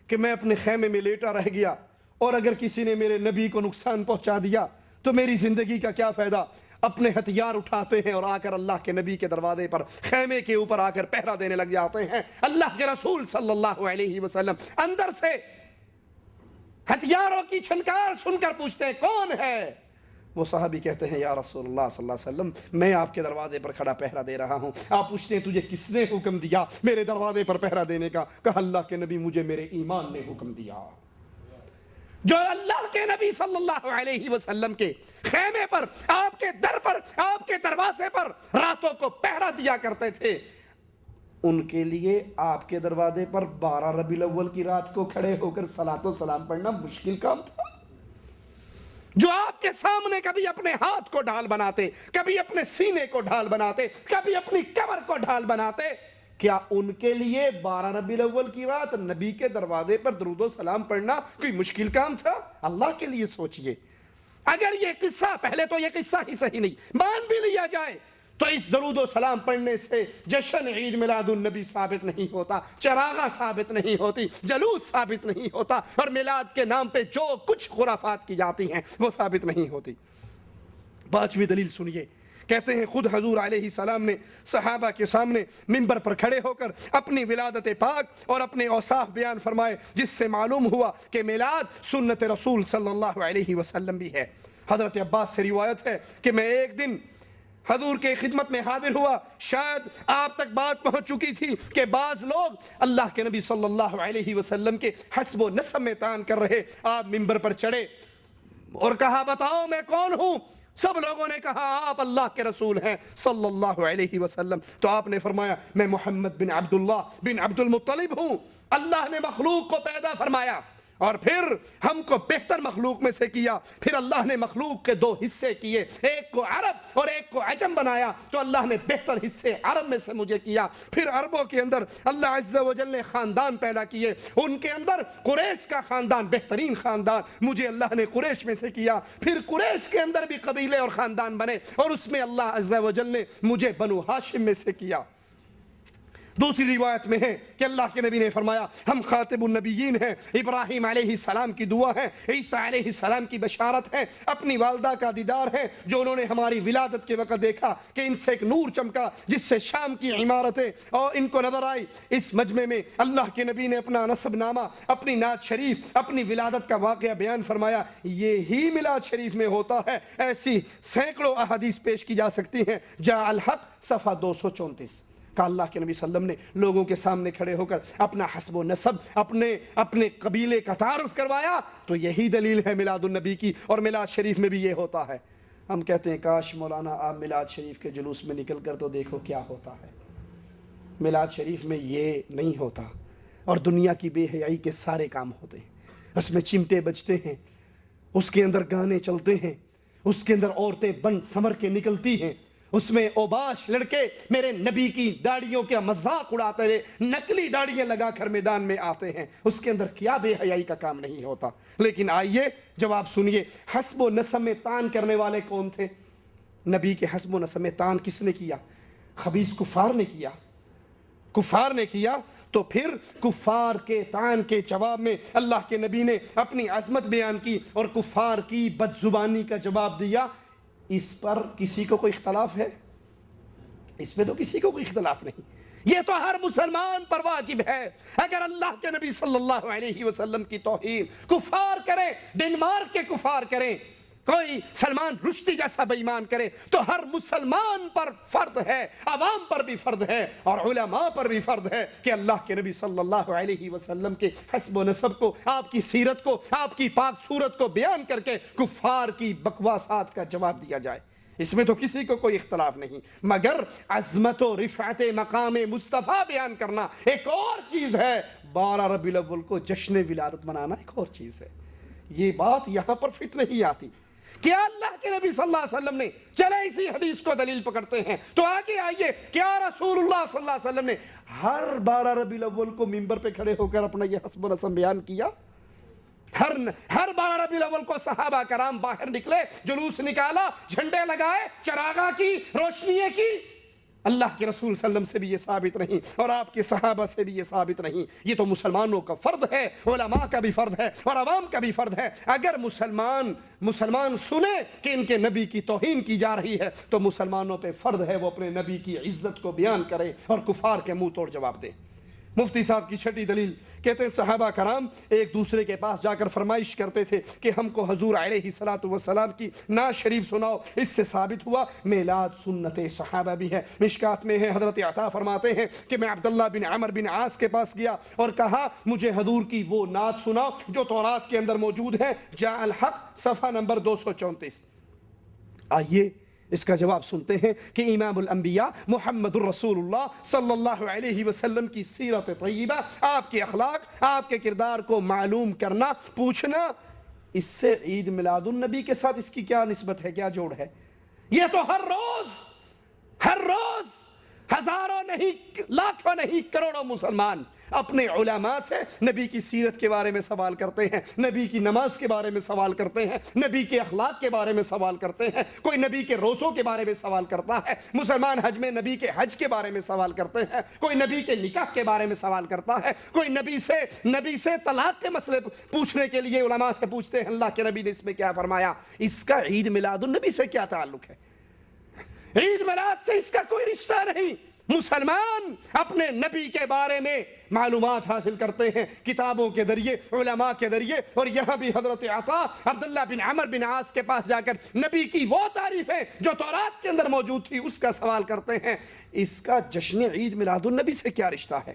کہ میں اپنے خیمے میں لیٹا رہ گیا اور اگر کسی نے میرے نبی کو نقصان پہنچا دیا تو میری زندگی کا کیا فائدہ۔ اپنے ہتھیار اٹھاتے ہیں اور آ کر اللہ کے نبی کے دروازے پر خیمے کے اوپر آ کر پہرا دینے لگ جاتے ہیں۔ اللہ کے رسول صلی اللہ علیہ وسلم اندر سے ہتھیاروں کی چھنکار سن کر پوچھتے ہیں کون ہے؟ وہ صحابی کہتے ہیں یا رسول اللہ صلی اللہ علیہ وسلم میں آپ کے دروازے پر کھڑا پہرا دے رہا ہوں۔ آپ پوچھتے ہیں تجھے کس نے حکم دیا میرے دروازے پر پہرا دینے کا؟ کہا اللہ کے نبی مجھے میرے ایمان نے حکم دیا۔ جو اللہ کے نبی صلی اللہ علیہ وسلم کے خیمے پر، آپ کے در پر، آپ کے دروازے پر راتوں کو پہرا دیا کرتے تھے، ان کے لیے آپ کے دروازے پر 12 ربیع الاول کی رات کو کھڑے ہو کر صلاۃ و سلام پڑھنا مشکل کام تھا؟ جو آپ کے سامنے کبھی اپنے ہاتھ کو ڈھال بناتے، کبھی اپنے سینے کو ڈھال بناتے، کبھی اپنی کمر کو ڈھال بناتے، کیا ان کے لیے 12 ربیع الاول کی رات نبی کے دروازے پر درود و سلام پڑھنا کوئی مشکل کام تھا؟ اللہ کے لیے سوچئے۔ اگر یہ قصہ، پہلے تو یہ قصہ ہی صحیح نہیں، مان بھی لیا جائے تو اس درود و سلام پڑھنے سے جشن عید میلاد النبی ثابت نہیں ہوتا، چراغاں ثابت نہیں ہوتی، جلوس ثابت نہیں ہوتا، اور میلاد کے نام پہ جو کچھ خرافات کی جاتی ہیں وہ ثابت نہیں ہوتی۔ پانچویں دلیل سنیے کہتے ہیں خود حضور علیہ السلام نے صحابہ کے سامنے منبر پر کھڑے ہو کر اپنی ولادت پاک اور اپنے اوصاف بیان فرمائے، جس سے معلوم ہوا کہ میلاد سنت رسول صلی اللہ علیہ وسلم بھی ہے۔ حضرت عباس سے روایت ہے کہ میں ایک دن حضور کے خدمت میں حاضر ہوا، شاید آپ تک بات پہنچ چکی تھی کہ بعض لوگ اللہ کے نبی صلی اللہ علیہ وسلم کے حسب و نسب میں طعن کر رہے۔ آپ منبر پر چڑھے اور کہا بتاؤ میں کون ہوں؟ سب لوگوں نے کہا آپ اللہ کے رسول ہیں صلی اللہ علیہ وسلم۔ تو آپ نے فرمایا میں محمد بن عبداللہ بن عبد المطلب ہوں۔ اللہ نے مخلوق کو پیدا فرمایا اور پھر ہم کو بہتر مخلوق میں سے کیا، پھر اللہ نے مخلوق کے دو حصے کیے، ایک کو عرب اور ایک کو عجم بنایا، تو اللہ نے بہتر حصے عرب میں سے مجھے کیا۔ پھر عربوں کے اندر اللہ عز و جل نے خاندان پیدا کیے، ان کے اندر قریش کا خاندان بہترین خاندان، مجھے اللہ نے قریش میں سے کیا۔ پھر قریش کے اندر بھی قبیلے اور خاندان بنے اور اس میں اللہ عز و جل نے مجھے بنو ہاشم میں سے کیا۔ دوسری روایت میں ہے کہ اللہ کے نبی نے فرمایا ہم خاتم النبیین ہیں، ابراہیم علیہ السلام کی دعا ہے، عیسیٰ علیہ السلام کی بشارت ہے، اپنی والدہ کا دیدار ہے جو انہوں نے ہماری ولادت کے وقت دیکھا کہ ان سے ایک نور چمکا جس سے شام کی عمارتیں اور ان کو نظر آئی۔ اس مجمع میں اللہ کے نبی نے اپنا نسب نامہ، اپنی نعت شریف، اپنی ولادت کا واقعہ بیان فرمایا۔ یہی میلاد شریف میں ہوتا ہے، ایسی سینکڑوں احادیث پیش کی جا سکتی ہیں۔ جاء الحق صفحہ 234 کہ اللہ کے نبی صلی اللہ علیہ وسلم نے لوگوں کے سامنے کھڑے ہو کر اپنا حسب و نسب، اپنے قبیلے کا تعارف کروایا، تو یہی دلیل ہے میلاد النبی کی، اور میلاد شریف میں بھی یہ ہوتا ہے۔ ہم کہتے ہیں کاش مولانا آپ میلاد شریف کے جلوس میں نکل کر تو دیکھو کیا ہوتا ہے۔ میلاد شریف میں یہ نہیں ہوتا، اور دنیا کی بے حیائی کے سارے کام ہوتے ہیں۔ اس میں چمٹے بجتے ہیں، اس کے اندر گانے چلتے ہیں، اس کے اندر عورتیں بن سمر کے نکلتی ہیں، اس میں اوباش لڑکے میرے نبی کی داڑھیوں کا مذاق اڑاتے ہوئے نقلی داڑھیاں لگا کر میدان میں آتے ہیں۔ اس کے اندر کیا بے حیائی کا کام نہیں ہوتا۔ لیکن آئیے جواب سنیے، حسب و نسب میں طعن کرنے والے کون تھے؟ نبی کے حسب و نسب میں طعن کس نے کیا؟ خبیث کفار نے کیا۔ کفار نے کیا تو پھر کفار کے طعن کے جواب میں اللہ کے نبی نے اپنی عظمت بیان کی اور کفار کی بد زبانی کا جواب دیا۔ اس پر کسی کو کوئی اختلاف ہے؟ اس پہ تو کسی کو کوئی اختلاف نہیں۔ یہ تو ہر مسلمان پر واجب ہے۔ اگر اللہ کے نبی صلی اللہ علیہ وسلم کی توہین کفار کریں، ڈنمارک کے کفار کریں، کوئی سلمان رشدی جیسا بے ایمان کرے، تو ہر مسلمان پر فرض ہے، عوام پر بھی فرض ہے اور علماء پر بھی فرض ہے کہ اللہ کے نبی صلی اللہ علیہ وسلم کے حسب و نسب کو، آپ کی سیرت کو، آپ کی پاک صورت کو بیان کر کے کفار کی بکواسات کا جواب دیا جائے۔ اس میں تو کسی کو کوئی اختلاف نہیں، مگر عظمت و رفعت مقام مصطفیٰ بیان کرنا ایک اور چیز ہے، 12 ربیع الاول کو جشن ولادت منانا ایک اور چیز ہے۔ یہ بات یہاں پر فٹ نہیں آتی۔ کیا اللہ کے نبی صلی اللہ علیہ وسلم نے، چلے اسی حدیث کو دلیل پکڑتے ہیں تو آگے آئیے، کیا رسول اللہ صلی اللہ علیہ وسلم نے ہر 12 ربیع الاول کو منبر پہ کھڑے ہو کر اپنا یہ حسب و نسب بیان کیا؟ ہر 12 ربیع الاول کو صحابہ کرام باہر نکلے، جلوس نکالا، جھنڈے لگائے، چراغاں کی، روشنیاں کی؟ اللہ کے رسول صلی اللہ علیہ وسلم سے بھی یہ ثابت نہیں اور آپ کے صحابہ سے بھی یہ ثابت نہیں۔ یہ تو مسلمانوں کا فرض ہے، علماء کا بھی فرض ہے اور عوام کا بھی فرض ہے۔ اگر مسلمان سنے کہ ان کے نبی کی توہین کی جا رہی ہے تو مسلمانوں پہ فرض ہے وہ اپنے نبی کی عزت کو بیان کریں اور کفار کے منہ توڑ جواب دیں۔ مفتی صاحب کی چھٹی دلیل کہتے ہیں صحابہ کرام ایک دوسرے کے پاس جا کر فرمائش کرتے تھے کہ ہم کو حضور علیہ الصلوۃ والسلام کی نعت شریف سناؤ۔ اس سے ثابت ہوا میلاد سنت صحابہ بھی ہے۔ مشکات میں ہے، حضرت عطا فرماتے ہیں کہ میں عبداللہ بن عمر بن عاص کے پاس گیا اور کہا مجھے حضور کی وہ نعت سناؤ جو تورات کے اندر موجود ہے، جاء الحق صفحہ نمبر 234۔ آئیے اس کا جواب سنتے ہیں کہ امام الانبیاء محمد الرسول اللہ صلی اللہ علیہ وسلم کی سیرت طیبہ، آپ کے اخلاق، آپ کے کردار کو معلوم کرنا، پوچھنا، اس سے عید میلاد النبی کے ساتھ اس کی کیا نسبت ہے، کیا جوڑ ہے؟ یہ تو ہر روز ہزاروں نہیں، لاکھوں نہیں، کروڑوں مسلمان اپنے علماء سے نبی کی سیرت کے بارے میں سوال کرتے ہیں، نبی کی نماز کے بارے میں سوال کرتے ہیں، نبی کے اخلاق کے بارے میں سوال کرتے ہیں، کوئی نبی کے روزوں کے بارے میں سوال کرتا ہے، مسلمان حج میں نبی کے حج کے بارے میں سوال کرتے ہیں، کوئی نبی کے نکاح کے بارے میں سوال کرتا ہے، کوئی نبی سے طلاق کے مسئلے پوچھنے کے لیے علماء سے پوچھتے ہیں اللہ کے نبی نے اس میں کیا فرمایا۔ اس کا عید میلاد النبی سے کیا تعلق ہے؟ عید میلاد سے اس کا کوئی رشتہ نہیں۔ مسلمان اپنے نبی کے بارے میں معلومات حاصل کرتے ہیں کتابوں کے ذریعے، علماء کے ذریعے، اور یہاں بھی حضرت عطا عبداللہ بن عمر بن عاص کے پاس جا کر نبی کی وہ تعریفیں جو تورات کے اندر موجود تھی اس کا سوال کرتے ہیں۔ اس کا جشن عید میلاد النبی سے کیا رشتہ ہے؟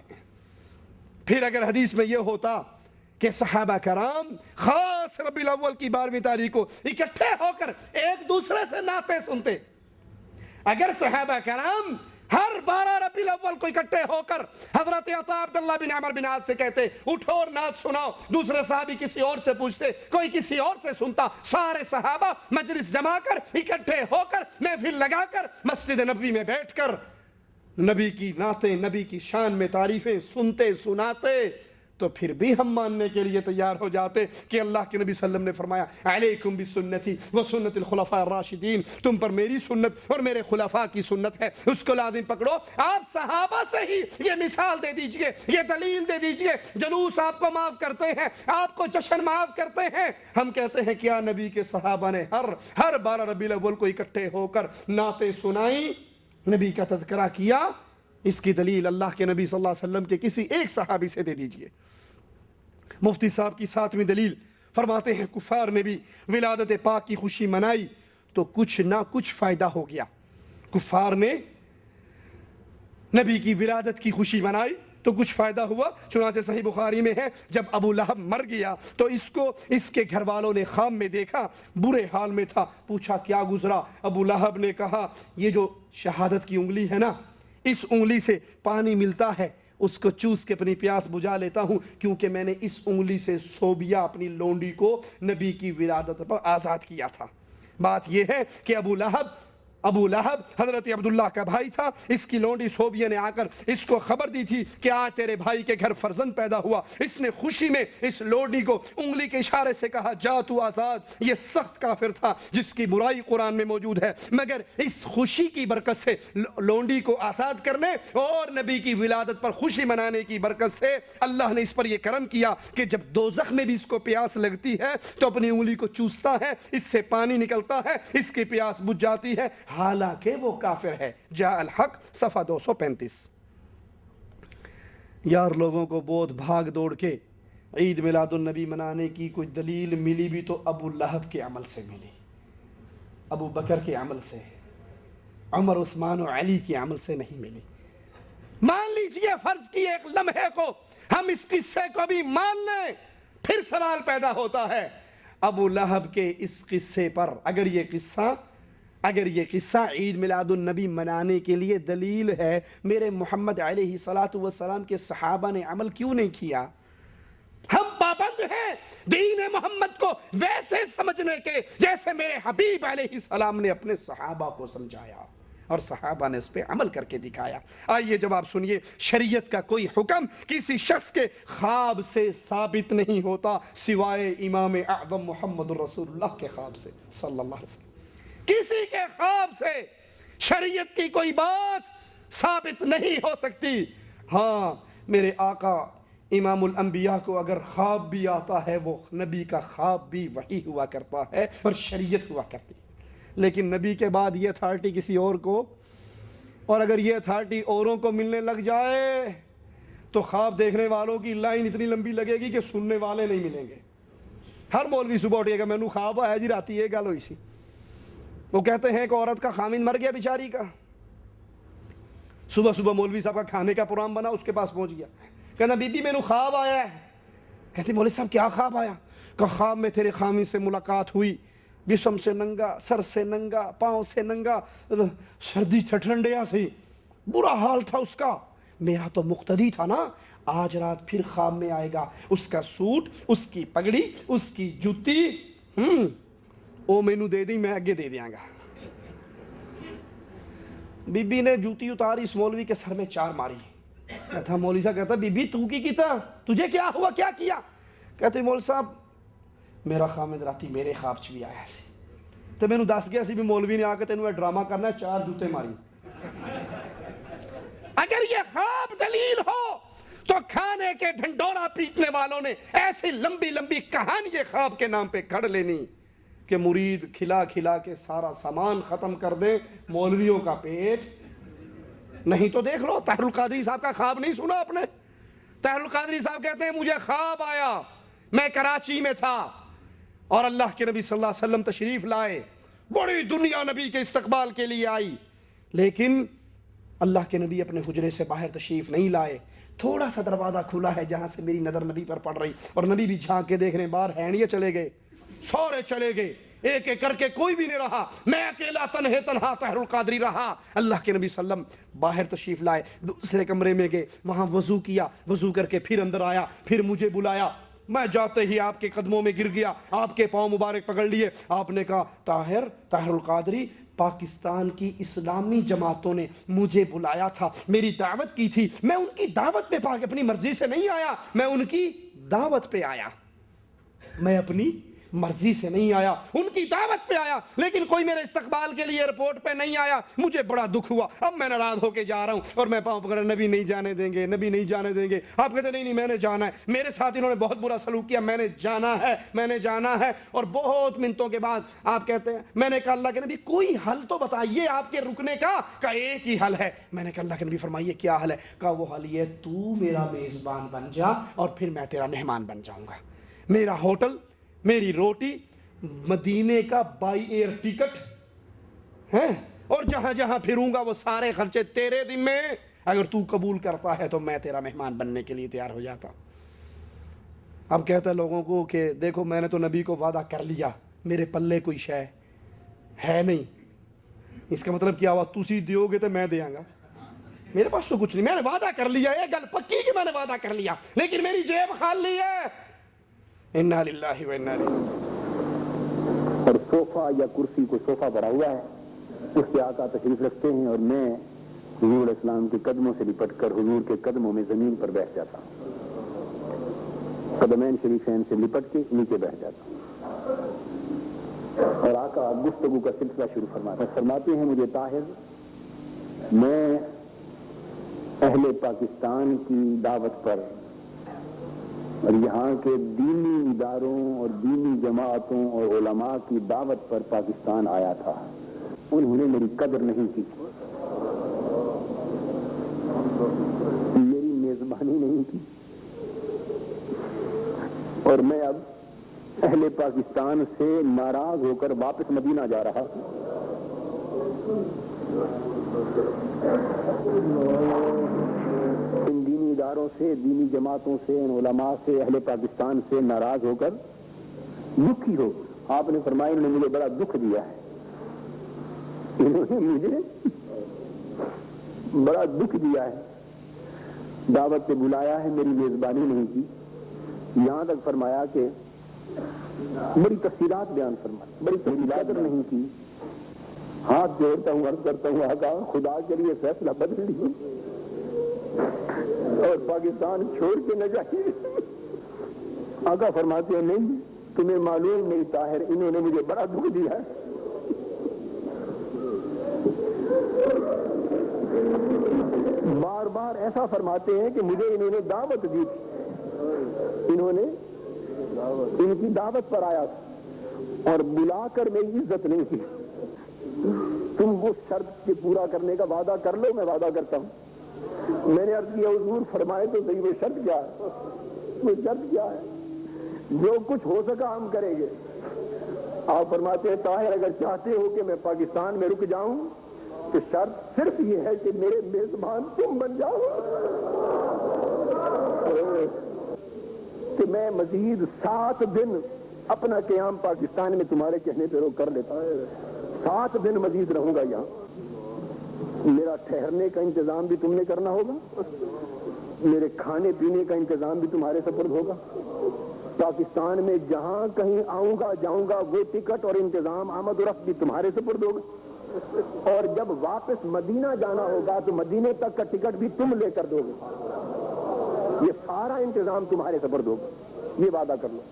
پھر اگر حدیث میں یہ ہوتا کہ صحابہ کرام خاص ربیع الاول کی 12ویں تاریخ کو اکٹھے ہو کر ایک دوسرے سے نعتیں سنتے، اگر صحابہ کرام ہر 12 ربیع الاول کو اکٹھے ہو کر حضرت عطا عبداللہ بن عمر بن عاص سے کہتے اٹھو اور نعت سناؤ، دوسرے صحابی کسی اور سے پوچھتے، کوئی کسی اور سے سنتا، سارے صحابہ مجلس جما کر اکٹھے ہو کر محفل لگا کر مسجد نبوی میں بیٹھ کر نبی کی نعتیں، نبی کی شان میں تعریفیں سنتے سناتے، تو پھر بھی ہم ماننے کے لیے تیار ہو جاتے کہ اللہ کے نبی صلی اللہ علیہ وسلم نے فرمایا علیکم بسنتی وسنت الخلفاء الراشدین، تم پر میری سنت اور میرے خلفاء کی سنت ہے، اس کو لازم پکڑو۔ آپ صحابہ سے ہی یہ مثال دے دیجئے، یہ دلیل دے دیجئے، جلوس آپ کو معاف کرتے ہیں، آپ کو جشن معاف کرتے ہیں۔ ہم کہتے ہیں کیا نبی کے صحابہ نے ہر 12 ربیع الاول کو اکٹھے ہو کر نعتیں سنائیں، نبی کا تذکرہ کیا؟ اس کی دلیل اللہ کے نبی صلی اللہ علیہ وسلم کے کسی ایک صحابی سے دے دیجئے۔ مفتی صاحب کی 7ویں دلیل فرماتے ہیں کفار نے بھی ولادت پاک کی خوشی منائی تو کچھ نہ کچھ فائدہ ہو گیا۔ کفار نے نبی کی ولادت کی خوشی منائی تو کچھ فائدہ ہوا، چنانچہ صحیح بخاری میں ہے جب ابو لہب مر گیا تو اس کے گھر والوں نے خواب میں دیکھا، برے حال میں تھا، پوچھا کیا گزرا؟ ابو لہب نے کہا یہ جو شہادت کی انگلی ہے نا، اس انگلی سے پانی ملتا ہے، اس کو چوس کے اپنی پیاس بجھا لیتا ہوں، کیونکہ میں نے اس انگلی سے صوبیہ اپنی لونڈی کو نبی کی ولادت پر آزاد کیا تھا۔ بات یہ ہے کہ ابو لہب حضرت عبداللہ کا بھائی تھا، اس کی لونڈی صوبیہ نے آ کر اس کو خبر دی تھی کہ آج تیرے بھائی کے گھر فرزند پیدا ہوا۔ اس نے خوشی میں اس لونڈی کو انگلی کے اشارے سے کہا جا تو آزاد۔ یہ سخت کافر تھا جس کی برائی قرآن میں موجود ہے، مگر اس خوشی کی برکت سے لونڈی کو آزاد کرنے اور نبی کی ولادت پر خوشی منانے کی برکت سے اللہ نے اس پر یہ کرم کیا کہ جب دوزخ میں بھی اس کو پیاس لگتی ہے تو اپنی انگلی کو چوستا ہے، اس سے پانی نکلتا ہے، اس کی پیاس بجھ جاتی ہے، حالانکہ وہ کافر ہے۔ جاء الحق صفحہ 235۔ یار لوگوں کو بہت بھاگ دوڑ کے عید میلاد النبی منانے کی کوئی دلیل ملی بھی تو ابو لہب کے عمل سے ملی، ابو بکر کے عمل سے، عمر عثمان و علی کے عمل سے نہیں ملی۔ مان لیجئے فرض کی ایک لمحے کو ہم اس قصے کو بھی مان لیں، پھر سوال پیدا ہوتا ہے ابو لہب کے اس قصے پر اگر یہ قصہ عید میلاد النبی منانے کے لیے دلیل ہے، میرے محمد علیہ السلام کے صحابہ نے عمل کیوں نہیں کیا؟ ہم پابند ہیں دین محمد کو ویسے سمجھنے کے جیسے میرے حبیب علیہ السلام نے اپنے صحابہ کو سمجھایا اور صحابہ نے اس پہ عمل کر کے دکھایا۔ آئیے جواب سنیے، شریعت کا کوئی حکم کسی شخص کے خواب سے ثابت نہیں ہوتا سوائے امام اعظم محمد رسول اللہ کے خواب سے صلی اللہ علیہ وسلم۔ کسی کے خواب سے شریعت کی کوئی بات ثابت نہیں ہو سکتی۔ ہاں میرے آقا امام الانبیاء کو اگر خواب بھی آتا ہے وہ نبی کا خواب بھی وحی ہوا کرتا ہے اور شریعت ہوا کرتی، لیکن نبی کے بعد یہ اتھارٹی کسی اور کو، اور اگر یہ اتھارٹی اوروں کو ملنے لگ جائے تو خواب دیکھنے والوں کی لائن اتنی لمبی لگے گی کہ سننے والے نہیں ملیں گے۔ ہر مولوی صبح اٹھے گا میں نے خواب آیا جی راتی یہ گل ہوئی سی، وہ کہتے ہیں کہ عورت کا خامند مر گیا بیچاری کا، صبح مولوی صاحب کا کھانے کا پروگرام بنا، اس کے پاس پہنچ گیا، کہنا بی بی میں نے خواب آیا ہے۔ کہتی مولوی صاحب کیا خواب آیا؟ کہ خواب میں تیرے خامند سے ملاقات ہوئی، جسم سے ننگا، سر سے ننگا، پاؤں سے ننگا، سردی ٹھنڈیا سے برا حال تھا اس کا، میرا تو مقتدی تھا نا، آج رات پھر خواب میں آئے گا، اس کا سوٹ، اس کی پگڑی، اس کی جوتی، او مینو دے دی میں اگے دے دیاں گا۔ بی بی نے جوتی اتاری، اس مولوی کے سر میں 4 ماری۔ کہتا مولوی صاحب کہتا بی بی تو کی کیتا، تجھے کیا ہوا، کیا کیا؟ کہتے مولوی صاحب میرا خامد راتی میرے خواب چ بھی آیا سی تو میں نے دس گیا سی بھی مولوی نے آ کے تینوں ڈرامہ کرنا ہے، 4 جوتے ماری۔ اگر یہ خواب دلیل ہو تو کھانے کے ڈھنڈورا پیٹنے والوں نے ایسی لمبی لمبی کہانی خواب کے نام پہ کھڑ لینی کہ مرید کھلا کھلا کے سارا سامان ختم کر دیں، مولویوں کا پیٹ نہیں۔ تو دیکھ لو، طاہر القادری صاحب کا خواب نہیں سنا آپ نے؟ طاہر القادری صاحب کہتے ہیں مجھے خواب آیا، میں کراچی میں تھا اور اللہ کے نبی صلی اللہ علیہ وسلم تشریف لائے، بڑی دنیا نبی کے استقبال کے لیے آئی، لیکن اللہ کے نبی اپنے حجرے سے باہر تشریف نہیں لائے، تھوڑا سا دروازہ کھلا ہے جہاں سے میری نظر نبی پر پڑ رہی، اور نبی بھی جھانک کے دیکھنے باہر ہیں، یہ چلے گئے، سورے چلے گئے، ایک ایک کر کے کوئی بھی نہیں رہا، میں اکیلا تنہا طاہر القادری رہا۔ اللہ کے نبی صلی اللہ علیہ وسلم باہر تشریف لائے، دوسرے کمرے میں گئے، وہاں وضو کیا، وضو کر کے پھر اندر آیا، پھر مجھے بلایا، میں جاتے ہی آپ کے قدموں میں گر گیا، آپ کے پاؤں مبارک پکڑ لیے، آپ نے کہا طاہر القادری، پاکستان کی اسلامی جماعتوں نے مجھے بلایا تھا، میری دعوت کی تھی، میں ان کی دعوت پہ اپنی مرضی سے نہیں آیا، میں ان کی دعوت پہ آیا، میں اپنی مرضی سے نہیں آیا، ان کی دعوت پہ آیا، لیکن کوئی میرے استقبال کے لیے ایئرپورٹ پہ نہیں آیا، مجھے بڑا دکھ ہوا، اب میں ناراض ہو کے جا رہا ہوں، اور میں پاؤں پکڑا، نبی نہیں جانے دیں گے، نبی نہیں جانے دیں گے۔ آپ کہتے نہیں میں نے جانا ہے، میرے ساتھ انہوں نے بہت برا سلوک کیا، میں نے جانا ہے، اور بہت منتوں کے بعد آپ کہتے ہیں، میں نے کہا اللہ کے نبی کوئی حل تو بتائیے آپ کے رکنے کا، کہا ایک ہی حل ہے۔ میں نے کہا اللہ کے نبی فرمائیے کیا حل ہے؟ کہا وہ حل یہ تو میرا میزبان بن جا اور پھر میں تیرا مہمان بن جاؤں گا، میرا ہوٹل، میری روٹی، مدینے کا بائی ایئر ٹکٹ ہے، اور جہاں جہاں پھروں گا وہ سارے خرچے تیرے ذمے، اگر تو قبول کرتا ہے تو میں تیرا مہمان بننے کے لیے تیار ہو جاتا۔ اب کہتا ہے لوگوں کو کہ دیکھو میں نے تو نبی کو وعدہ کر لیا، میرے پلے کوئی شے ہے نہیں، اس کا مطلب کیا ہوا؟ تسی دیو گے تو میں دیاں گا، میرے پاس تو کچھ نہیں، میں نے وعدہ کر لیا، یہ گل پکی کہ میں نے وعدہ کر لیا، لیکن میری جیب خالی ہے۔ انا للہ و انا الیہ۔ اور صوفہ یا کرسی کو صوفہ بڑا ہوا ہے، اس پہ آقا تشریف رکھتے ہیں، اور میں حضور علیہ السلام کے قدموں سے لپٹ کر حضور کے قدموں میں زمین پر بیٹھ جاتا ہوں، قدمین شریفین سے لپٹ کے نیچے بیٹھ جاتا ہوں، اور آقا گفتگو کا سلسلہ شروع فرماتے ہیں مجھے طاہر، میں اہل پاکستان کی دعوت پر اور یہاں کے دینی اداروں اور دینی جماعتوں اور علماء کی دعوت پر پاکستان آیا تھا، انہوں نے میری قدر نہیں کی، میری میزبانی نہیں کی، اور میں اب اہل پاکستان سے ناراض ہو کر واپس مدینہ جا رہا ہوں۔ ان دینی اداروں سے، دینی جماعتوں سے، ان علماء سے، اہل پاکستان سے ناراض ہو کر دکھی ہو۔ آپ نے فرمایا انہوں نے مجھے بڑا دکھ دیا ہے، انہوں نے مجھے بڑا دکھ دیا ہے، دعوت پہ بلایا ہے، میری میزبانی نہیں کی، یہاں تک فرمایا کہ بڑی تفصیلات بیان فرمائی، بڑی تفصیلات نہیں کی۔ ہاتھ جوڑتا ہوں، عرض کرتا ہوں آقا خدا کے لیے فیصلہ بدل لیجیے اور پاکستان چھوڑ کے نہ جائیے۔ آقا فرماتے ہیں نہیں، تمہیں معلوم نہیں طاہر، انہوں نے مجھے بڑا دکھ دیا ہے۔ بار بار ایسا فرماتے ہیں کہ مجھے انہوں نے دعوت دی تھی، انہوں نے ان کی دعوت پر آیا تھا اور بلا کر میری عزت نہیں کی۔ تم وہ شرط کے پورا کرنے کا وعدہ کر لو، میں وعدہ کرتا ہوں۔ میں نے عرض کیا حضور فرمائے تو صحیح، وہ شرط کیا ہے؟ وہ شرط کیا ہے؟ جو کچھ ہو سکا ہم کریں گے۔ آپ فرماتے ہیں طاہر اگر چاہتے ہو کہ میں پاکستان میں رک جاؤں تو شرط صرف یہ ہے کہ میرے میزبان تم بن جاؤ، کہ میں مزید 7 دن اپنا قیام پاکستان میں تمہارے کہنے پہ روک کر لیتا ہوں، 7 دن مزید رہوں گا یہاں، میرا ٹھہرنے کا انتظام بھی تم نے کرنا ہوگا، میرے کھانے پینے کا انتظام بھی تمہارے سپرد ہوگا، پاکستان میں جہاں کہیں آؤں گا جاؤں گا وہ ٹکٹ اور انتظام آمد و رفت بھی تمہارے سپرد ہوگا، اور جب واپس مدینہ جانا ہوگا تو مدینے تک کا ٹکٹ بھی تم لے کر دو گے، یہ سارا انتظام تمہارے سپرد ہوگا، یہ وعدہ کر لو۔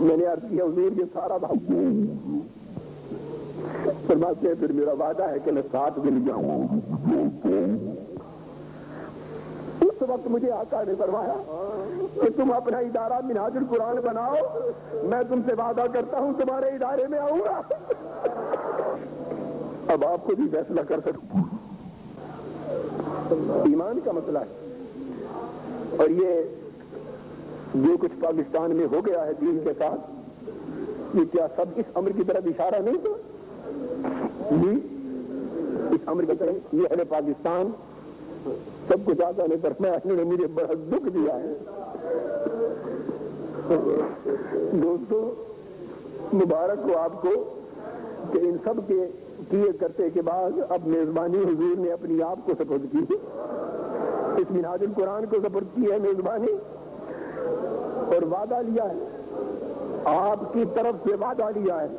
میں نے عرض کیا حضور یہ سارا فرماتے ہیں پھر میرا وعدہ ہے کہ میں 7 دن جاؤں۔ اس وقت مجھے آقا نے فرمایا کہ تم اپنا ادارہ منہاج القرآن بناؤ، میں تم سے وعدہ کرتا ہوں تمہارے ادارے میں آؤں گا۔ اب آپ کو بھی فیصلہ کر سکتے ہیں، ایمان کا مسئلہ ہے۔ اور یہ جو کچھ پاکستان میں ہو گیا ہے دین کے ساتھ، یہ کیا سب اس امر کی طرف اشارہ نہیں تھا؟ جی اس امر کی طرف یہ اہل پاکستان سب کچھ آقا نے فرمایا، انہوں نے مجھے بڑا دکھ دیا ہے۔ دوستو مبارک ہو آپ کو کہ ان سب کے کیے کرتے کے بعد اب میزبانی حضور نے اپنی آپ کو سپرد کی، اس منہاج القرآن کو سپرد کی ہے میزبانی، اور وعدہ لیا ہے، آپ کی طرف سے وعدہ لیا ہے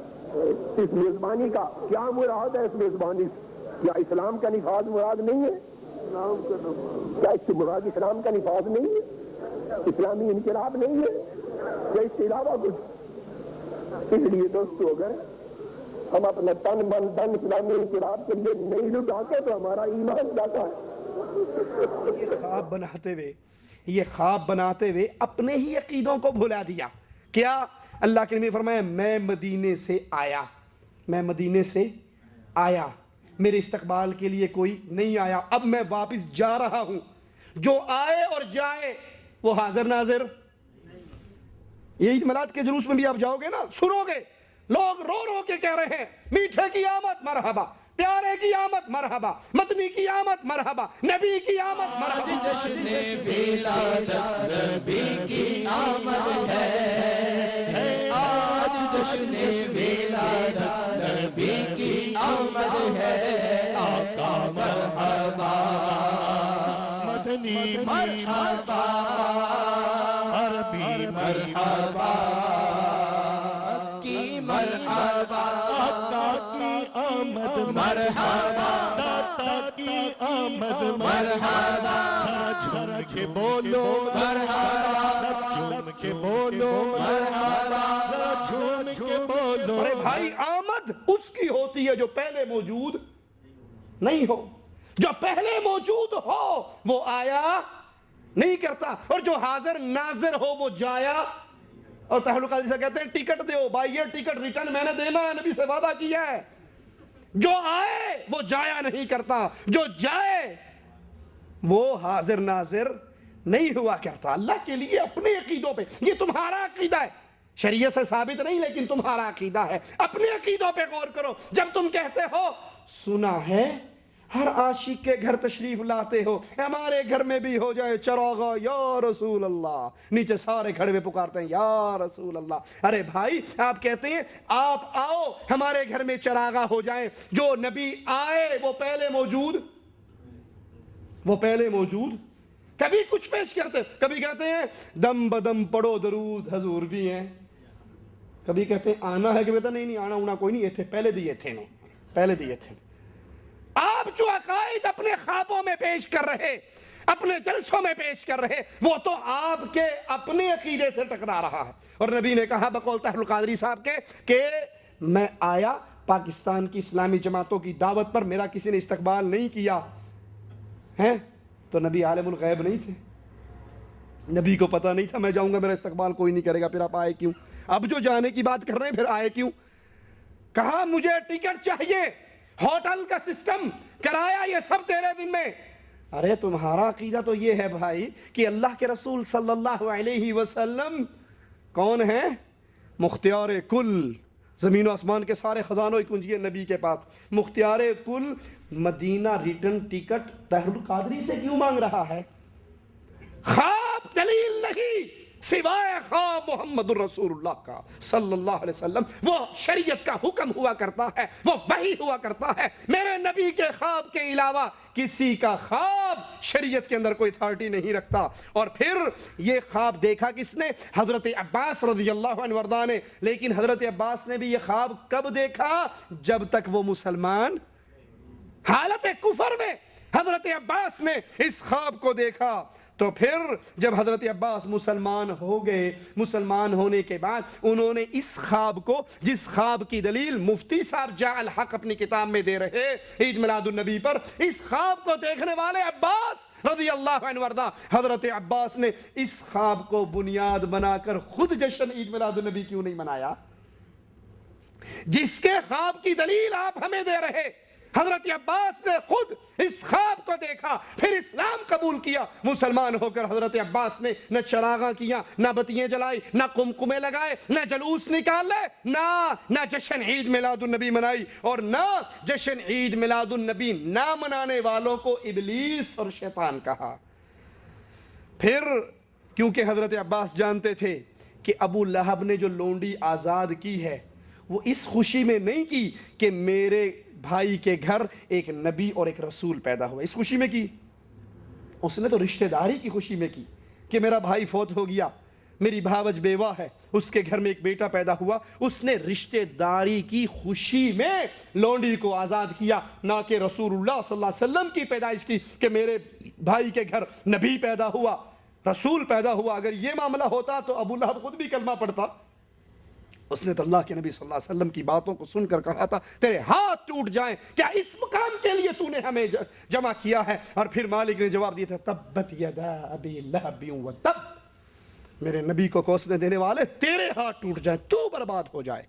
اس میزبانی کا۔ کیا مراد ہے اس میزبانی سے؟ کیا اسلام کا نفاذ مراد نہیں ہے؟ کیا اس سے مراد اسلام کا نفاذ نہیں ہے؟ اسلامی انقلاب نہیں ہے؟ کیا اس کے علاوہ کچھ؟ اس لیے دوستو اگر ہم اپنا تن من دن اسلامی انقلاب کے لیے نہیں لٹاتے تو ہمارا ایمان جاتا ہے۔ یہ خواب بناتے ہوئے اپنے ہی عقیدوں کو بھلا دیا۔ کیا؟ اللہ کے نبی فرمایا میں مدینے سے آیا، میرے استقبال کے لیے کوئی نہیں آیا، اب میں واپس جا رہا ہوں، جو آئے اور جائے وہ حاضر ناظر۔ یہ عید میلاد کے جلوس میں بھی آپ جاؤ گے نا، سنو گے لوگ رو رو کے کہہ رہے ہیں میٹھے کی آمد مرحبا، پیارے کی آمد مرحبا، مدنی کی آمد مرحبا، نبی کی آمد مرحبا۔ جشن ولادت نبی کی آمد ہے، آج جشن ولادت نبی کی آمد ہے، آقا مرحبا، مدنی مرحبا، عربی مرحبا، کی مرحبا، آقا کی آمد مرحبا، داتا کی آمد مرحبا، جھوم کے بولو مرحبا، جھوم کے بولو مرحبا، جھوم کے بولو۔ ارے بھائی آمد اس کی ہوتی ہے جو پہلے موجود نہیں ہو، جو پہلے موجود ہو وہ آیا نہیں کرتا، اور جو حاضر ناظر ہو وہ جایا۔ اور تحلق قادری سے کہتے ہیں ٹکٹ دیو بھائی، یہ ٹکٹ ریٹرن میں نے دینا ہے، نبی سے وعدہ کیا ہے۔ جو آئے وہ جایا نہیں کرتا، جو جائے وہ حاضر ناظر نہیں ہوا کرتا۔ اللہ کے لیے اپنے عقیدوں پہ، یہ تمہارا عقیدہ ہے، شریعت سے ثابت نہیں لیکن تمہارا عقیدہ ہے، اپنے عقیدوں پہ غور کرو۔ جب تم کہتے ہو سنا ہے ہر عاشق کے گھر تشریف لاتے ہو، ہمارے گھر میں بھی ہو جائے چراغا یا رسول اللہ، نیچے سارے کھڑے ہوئے پکارتے ہیں یا رسول اللہ۔ ارے بھائی آپ کہتے ہیں آپ آؤ ہمارے گھر میں چراغا ہو جائیں، جو نبی آئے وہ پہلے موجود، کبھی کچھ پیش کرتے، کبھی کہتے ہیں دم بدم پڑھو درود حضور بھی ہیں، کبھی کہتے ہیں آنا ہے کہ بیٹا نہیں آنا ہونا کوئی نہیں، یہ تھے پہلے دیے تھے۔ آپ جو عقائد اپنے خوابوں میں پیش کر رہے، اپنے جلسوں میں پیش کر رہے، وہ تو آپ کے اپنے عقیدے سے ٹکرا رہا ہے۔ اور نبی نے کہا بقول تحلق قادری صاحب کے کہ میں آیا پاکستان کی اسلامی جماعتوں کی دعوت پر، میرا کسی نے استقبال نہیں کیا ہے، تو نبی عالم الغیب نہیں تھے، نبی کو پتہ نہیں تھا میں جاؤں گا میرا استقبال کوئی نہیں کرے گا، پھر آپ آئے کیوں؟ اب جو جانے کی بات کر رہے ہیں پھر آئے کیوں؟ کہا مجھے ٹکٹ چاہیے، ہوٹل کا سسٹم، کرایہ، یہ سب تیرے ذمہ۔ ارے تمہارا عقیدہ تو یہ ہے بھائی کہ اللہ کے رسول صلی اللہ علیہ وسلم کون ہیں؟ مختار کل، زمین و آسمان کے سارے خزانوں کی کنجی ہے نبی کے پاس، مختار کل۔ مدینہ ریٹرن ٹکٹ تحلق قادری سے کیوں مانگ رہا ہے؟ خواب دلیل نہیں سوائے خواب محمد الرسول اللہ کا صلی اللہ علیہ وسلم، وہ شریعت کا حکم ہوا کرتا ہے، وہ وحی ہوا کرتا ہے۔ میرے نبی کے خواب کے علاوہ کسی کا خواب شریعت کے اندر کوئی اتھارٹی نہیں رکھتا۔ اور پھر یہ خواب دیکھا کس نے؟ حضرت عباس رضی اللہ عنہ وردہ نے۔ لیکن حضرت عباس نے بھی یہ خواب کب دیکھا؟ جب تک وہ مسلمان، حالت کفر میں حضرت عباس نے اس خواب کو دیکھا۔ تو پھر جب حضرت عباس مسلمان ہو گئے، مسلمان ہونے کے بعد انہوں نے اس خواب کو، جس خواب کی دلیل مفتی صاحب جاء الحق اپنی کتاب میں دے رہے عید میلاد النبی پر، اس خواب کو دیکھنے والے عباس رضی اللہ عنہ وارضا، حضرت عباس نے اس خواب کو بنیاد بنا کر خود جشن عید میلاد النبی کیوں نہیں منایا؟ جس کے خواب کی دلیل آپ ہمیں دے رہے، حضرت عباس نے خود اس خواب کو دیکھا، پھر اسلام قبول کیا، مسلمان ہو کر حضرت عباس نے نہ چراغاں کیا، نہ بتیاں جلائی، نہ قمقمے لگائے، نہ جلوس نکالے، نہ جشن عید میلاد النبی منائی، اور نہ جشن عید میلاد النبی نہ منانے والوں کو ابلیس اور شیطان کہا۔ پھر کیونکہ حضرت عباس جانتے تھے کہ ابو لہب نے جو لونڈی آزاد کی ہے وہ اس خوشی میں نہیں کی کہ میرے بھائی کے گھر ایک نبی اور ایک رسول پیدا ہوا، اس خوشی میں کی، اس نے تو رشتہ داری کی خوشی میں کی کہ میرا بھائی فوت ہو گیا، میری بھاوج بیوہ ہے، اس کے گھر میں ایک بیٹا پیدا ہوا، اس نے رشتہ داری کی خوشی میں لونڈی کو آزاد کیا، نہ کہ رسول اللہ صلی اللہ علیہ وسلم کی پیدائش کی کہ میرے بھائی کے گھر نبی پیدا ہوا، رسول پیدا ہوا۔ اگر یہ معاملہ ہوتا تو ابو لہب خود بھی کلمہ پڑھتا، اس نے تو اللہ کے نبی صلی اللہ علیہ وسلم کی باتوں کو سن کر کہا تھا تیرے ہاتھ ٹوٹ جائیں، کیا اس مقام کے لیے تو نے ہمیں جمع کیا ہے؟ اور پھر مالک نے جواب دیا تھا تبت یدا ابی لہب وتب، میرے نبی کو کوسنے دینے والے تیرے ہاتھ ٹوٹ جائیں، تو برباد ہو جائے۔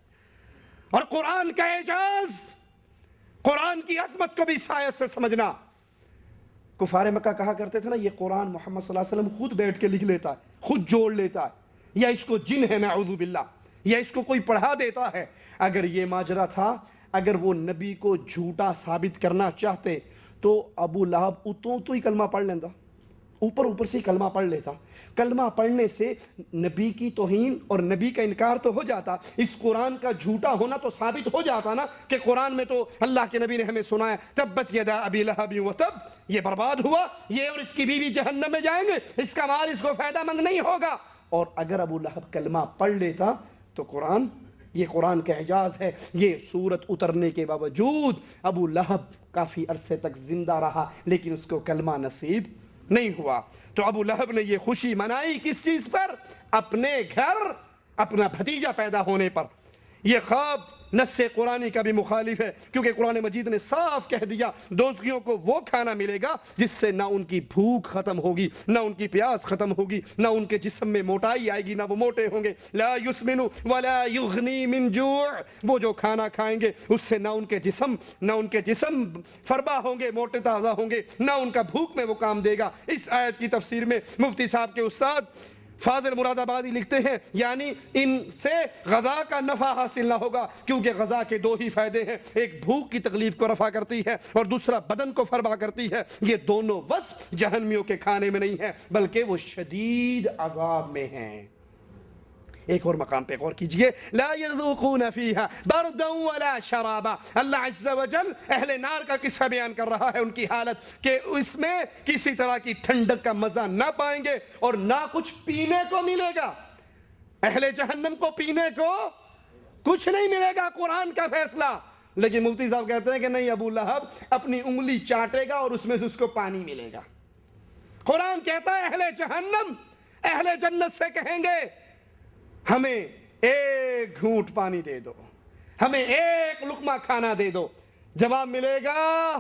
اور قرآن کا اعجاز، قرآن کی عظمت کو بھی سائے سے سمجھنا۔ کفار مکہ کہا کرتے تھے نا یہ قرآن محمد صلی اللہ علیہ وسلم خود بیٹھ کے لکھ لیتا ہے، خود جوڑ لیتا ہے، یا اس کو جن ہے نعوذ باللہ، یا اس کو کوئی پڑھا دیتا ہے۔ اگر یہ ماجرا تھا، اگر وہ نبی کو جھوٹا ثابت کرنا چاہتے تو ابو لہب تو ہی کلمہ پڑھ لیتا، اوپر سے ہی کلمہ پڑھ لیتا۔ کلمہ پڑھنے سے نبی کی توہین اور نبی کا انکار تو ہو جاتا، اس قرآن کا جھوٹا ہونا تو ثابت ہو جاتا نا کہ قرآن میں تو اللہ کے نبی نے ہمیں سنایا تبت یدا ابی لہب وتب، یہ برباد ہوا، یہ اور اس کی بیوی جہنم میں جائیں گے، اس کا مال اس کو فائدہ مند نہیں ہوگا۔ اور اگر ابو لہب کلمہ پڑھ لیتا تو قرآن، یہ قرآن کا اعجاز ہے، یہ سورت اترنے کے باوجود ابو لہب کافی عرصے تک زندہ رہا لیکن اس کو کلمہ نصیب نہیں ہوا۔ تو ابو لہب نے یہ خوشی منائی کس چیز پر؟ اپنے گھر اپنا بھتیجا پیدا ہونے پر۔ یہ خواب نص قرآنی کا بھی مخالف ہے کیونکہ قرآن مجید نے صاف کہہ دیا دوزخیوں کو وہ کھانا ملے گا جس سے نہ ان کی بھوک ختم ہوگی، نہ ان کی پیاس ختم ہوگی، نہ ان کے جسم میں موٹائی آئے گی، نہ وہ موٹے ہوں گے۔ لا یسمن ولا یغنی من جوع، وہ جو کھانا کھائیں گے اس سے نہ ان کے جسم فربا ہوں گے، موٹے تازہ ہوں گے، نہ ان کا بھوک میں وہ کام دے گا۔ اس آیت کی تفسیر میں مفتی صاحب کے استاد فاضل مراد آبادی لکھتے ہیں یعنی ان سے غذا کا نفع حاصل نہ ہوگا کیونکہ غذا کے دو ہی فائدے ہیں، ایک بھوک کی تکلیف کو رفع کرتی ہے اور دوسرا بدن کو فربا کرتی ہے۔ یہ دونوں وصف جہنمیوں کے کھانے میں نہیں ہیں بلکہ وہ شدید عذاب میں ہیں۔ ایک اور مقام پہ غور کیجئے، لا یذوقون فیہا بردا ولا شرابا، اللہ عز و جل اہل نار کا قصہ بیان کر رہا ہے، ان کی حالت کہ اس میں کسی طرح کی ٹھنڈک کا مزہ نہ پائیں گے اور نہ کچھ پینے کو ملے گا۔ اہل جہنم کو پینے کو کچھ نہیں ملے گا، قرآن کا فیصلہ۔ لیکن مفتی صاحب کہتے ہیں کہ نہیں، ابو لہب اپنی انگلی چاٹے گا اور اس میں سے اس کو پانی ملے گا۔ قرآن کہتا ہے اہل جہنم اہل جنت سے کہیں گے ہمیں ایک گھونٹ پانی دے دو، ہمیں ایک لقمہ کھانا دے دو۔ جواب ملے گا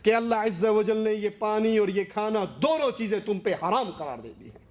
کہ اللہ عز و جل نے یہ پانی اور یہ کھانا دونوں چیزیں تم پہ حرام قرار دے دی ہیں،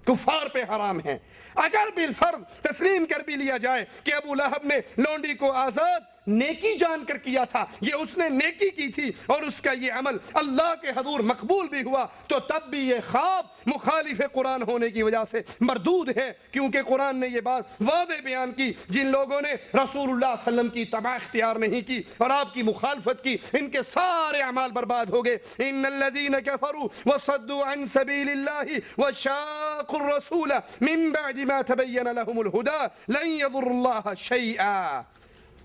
کفار پہ حرام ہیں۔ اگر بالفرض تسلیم کر بھی لیا جائے کہ ابو لہب نے لونڈی کو آزاد نیکی جان کر کیا تھا، یہ اس نے نیکی کی تھی اور اس کا یہ عمل اللہ کے حضور مقبول بھی ہوا، تو تب بھی یہ خواب مخالف قرآن ہونے کی وجہ سے مردود ہے، کیونکہ قرآن نے یہ بات واضح بیان کی جن لوگوں نے رسول اللہ صلی اللہ علیہ وسلم کی اتباع اختیار نہیں کی اور آپ کی مخالفت کی، ان کے سارے اعمال برباد ہو گئے۔ ان الذین کفروا وصدوا عن سبیل اللہ وشاقوا الرسول من بعد ما تبین لهم الہدی لن یضروا اللہ شیئا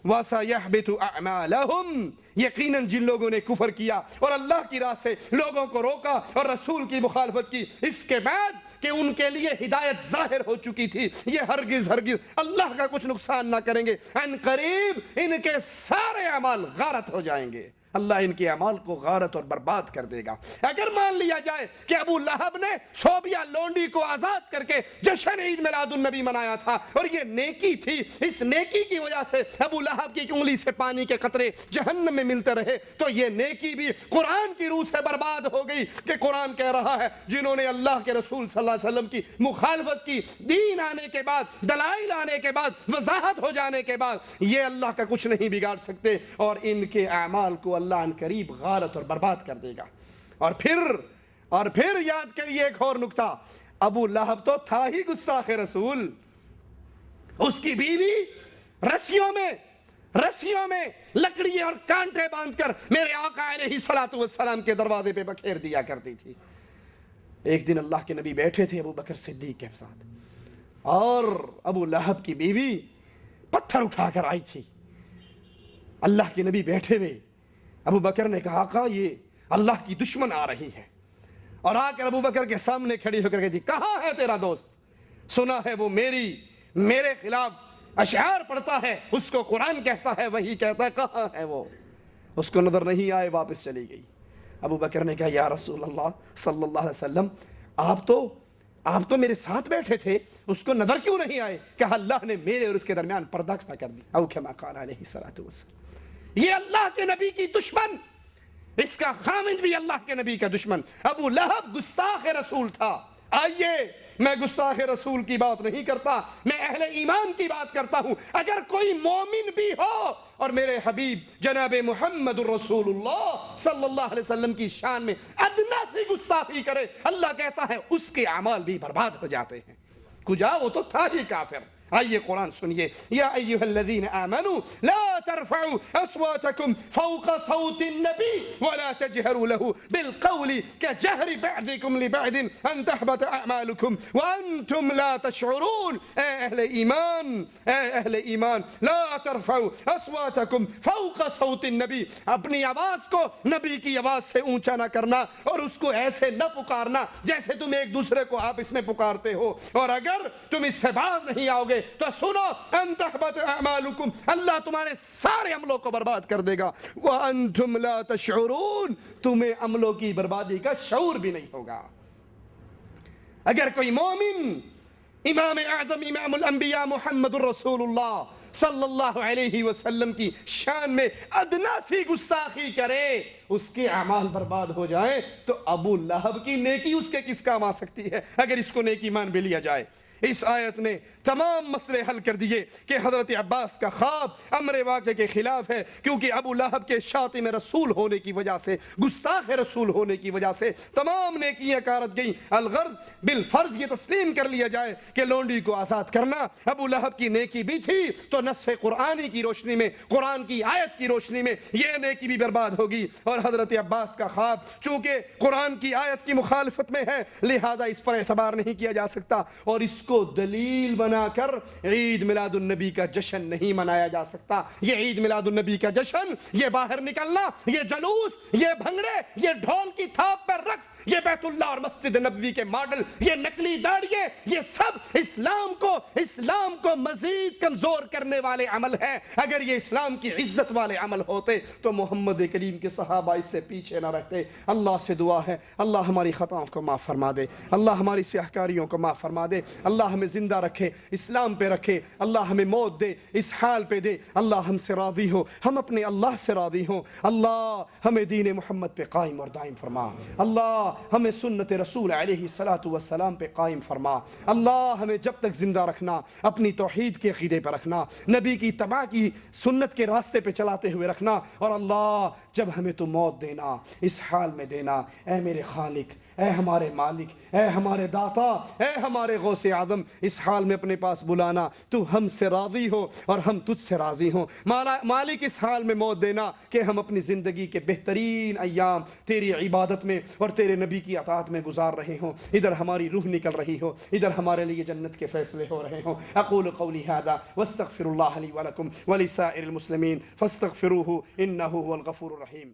وَسَيَحْبِتُ أَعْمَالَهُمْ، یقیناً جن لوگوں نے کفر کیا اور اللہ کی راہ سے لوگوں کو روکا اور رسول کی مخالفت کی اس کے بعد کہ ان کے لیے ہدایت ظاہر ہو چکی تھی، یہ ہرگز اللہ کا کچھ نقصان نہ کریں گے، ان قریب ان کے سارے اعمال غارت ہو جائیں گے۔ اللہ ان کے اعمال کو غارت اور برباد کر دے گا۔ اگر مان لیا جائے کہ ابو لہب نے صوبیہ لونڈی کو آزاد کر کے جشن عید میلاد النبی منایا تھا اور یہ نیکی تھی، اس نیکی کی وجہ سے ابو لہب کی انگلی سے پانی کے قطرے جہنم میں ملتے رہے، تو یہ نیکی بھی قرآن کی روح سے برباد ہو گئی کہ قرآن کہہ رہا ہے جنہوں نے اللہ کے رسول صلی اللہ علیہ وسلم کی مخالفت کی، دین آنے کے بعد، دلائل آنے کے بعد، وضاحت ہو جانے کے بعد، یہ اللہ کا کچھ نہیں بگاڑ سکتے اور ان کے اعمال کو اللہ ان قریب غارت اور برباد کر دے گا۔ اور پھر یاد کریے ایک اور نکتہ، ابو لہب تو تھا ہی گستاخ رسول، اس کی بیوی رسیوں میں لکڑی اور کانٹے باندھ کر میرے آقا علیہ السلام کے دروازے پہ بکھیر دیا کرتی تھی۔ ایک دن اللہ کے نبی بیٹھے تھے ابو بکر صدیق کے ساتھ اور ابو لہب کی بیوی پتھر اٹھا کر آئی تھی۔ اللہ کے نبی بیٹھے ہوئے، ابو بکر نے کہا آقا یہ اللہ کی دشمن آ رہی ہے، اور آ کر ابو بکر کے سامنے کھڑی ہو کر کہتی کہاں ہے تیرا دوست؟ سنا ہے وہ میرے خلاف اشعار پڑھتا ہے، اس کو قرآن کہتا ہے، وہی کہتا ہے، کہاں ہے وہ؟ اس کو نظر نہیں آئے، واپس چلی گئی۔ ابو بکر نے کہا یا رسول اللہ صلی اللہ علیہ وسلم آپ تو میرے ساتھ بیٹھے تھے، اس کو نظر کیوں نہیں آئے؟ کہا اللہ نے میرے اور اس کے درمیان پردہ کھڑا کر دیا، او کما قال علیہ الصلوۃ والسلام۔ یہ اللہ کے نبی کی دشمن، اس کا خامد بھی اللہ کے نبی کا دشمن، ابو لہب گستاخ رسول تھا۔ آئیے میں گستاخ رسول کی بات نہیں کرتا، میں اہل ایمان کی بات کرتا ہوں۔ اگر کوئی مومن بھی ہو اور میرے حبیب جناب محمد الرسول اللہ صلی اللہ علیہ وسلم کی شان میں ادنا سی گستاخی کرے، اللہ کہتا ہے اس کے اعمال بھی برباد ہو جاتے ہیں۔ کجا وہ تو تھا ہی کافر۔ آئیے قرآن سنیے، یا ایہا الذین آمنوا لا ترفعوا اصواتکم فوق صوت النبی ولا تجہروا له بالقول كجہر بعضکم لبعض ان تحبط اعمالکم وانتم لا تشعرون۔ اے اہل ایمان لا ترفعوا اصواتکم فوق صوت النبی، اپنی آواز کو نبی کی آواز سے اونچا نہ کرنا اور اس کو ایسے نہ پکارنا جیسے تم ایک دوسرے کو آپس میں پکارتے ہو، اور اگر تم اس سے باز نہیں آؤ گے تو سنو ان تحبط اعمالکم، اللہ تمہارے سارے عملوں کو برباد کر دے گا، وانتم لا تشعرون، تمہیں عملوں کی بربادی کا شعور بھی نہیں ہوگا۔ اگر کوئی مومن امام اعظم امام الانبیاء محمد الرسول اللہ صلی اللہ علیہ وسلم کی شان میں ادنا سی گستاخی کرے، اس کے اعمال برباد ہو جائیں، تو ابو لہب کی نیکی اس کے کس کام آ سکتی ہے اگر اس کو نیکی مان بھی لیا جائے۔ اس آیت نے تمام مسئلے حل کر دیے کہ حضرت عباس کا خواب امر واقع کے خلاف ہے، کیونکہ ابو لہب کے شاطم رسول ہونے کی وجہ سے، گستاخ رسول ہونے کی وجہ سے تمام نیکیاں کارت گئیں۔ الغرض بالفرض یہ تسلیم کر لیا جائے کہ لونڈی کو آزاد کرنا ابو لہب کی نیکی بھی تھی، تو نص قرآنی کی روشنی میں، قرآن کی آیت کی روشنی میں یہ نیکی بھی برباد ہوگی۔ اور حضرت عباس کا خواب چونکہ قرآن کی آیت کی مخالفت میں ہے، لہذا اس پر اعتبار نہیں کیا جا سکتا، اور اس کو دلیل بنا کر عید میلاد النبی کا جشن نہیں منایا جا سکتا۔ یہ عید میلاد النبی کا جشن، یہ باہر نکلنا، یہ جلوس، یہ بھنگڑے، یہ ڈھول کی تھاپ پر رقص، یہ بیت اللہ اور مسجد نبوی کے ماڈل، یہ نقلی داڑھیے، یہ سب اسلام کو مزید کمزور کرنے والے عمل ہیں۔ اگر یہ اسلام کی عزت والے عمل ہوتے تو محمد کریم کے صحابہ اس سے پیچھے نہ رہتے۔ اللہ سے دعا ہے اللہ ہماری خطاؤں کو معاف فرما دے، اللہ ہماری سیاہکاریوں کو معاف فرما دے، اللہ ہمیں زندہ رکھے، اسلام پہ رکھے، اللہ ہمیں موت دے اس حال پہ دے، اللہ ہم سے راضی ہو، ہم اپنے اللہ سے راضی ہوں، اللہ ہمیں دین محمد پہ قائم اور دائم فرما، اللہ ہمیں سنت رسول علیہ السلام پہ قائم فرما، اللہ ہمیں جب تک زندہ رکھنا اپنی توحید کے عقیدے پہ رکھنا، نبی کی اتباع کی سنت کے راستے پہ چلاتے ہوئے رکھنا، اور اللہ جب ہمیں تو موت دینا اس حال میں دینا، اے میرے خالق، اے ہمارے مالک، اے ہمارے داتا، اے ہمارے غوث اعظم، اس حال میں اپنے پاس بلانا تو ہم سے راضی ہو اور ہم تجھ سے راضی ہوں۔ مالک اس حال میں موت دینا کہ ہم اپنی زندگی کے بہترین ایام تیری عبادت میں اور تیرے نبی کی اطاعت میں گزار رہے ہوں، ادھر ہماری روح نکل رہی ہو، ادھر ہمارے لیے جنت کے فیصلے ہو رہے ہوں۔ اقول قولی ھذا واستغفر اللہ لی ولکم ولسائر المسلمین فاستغفروہ انہ هو الغفور الرحیم۔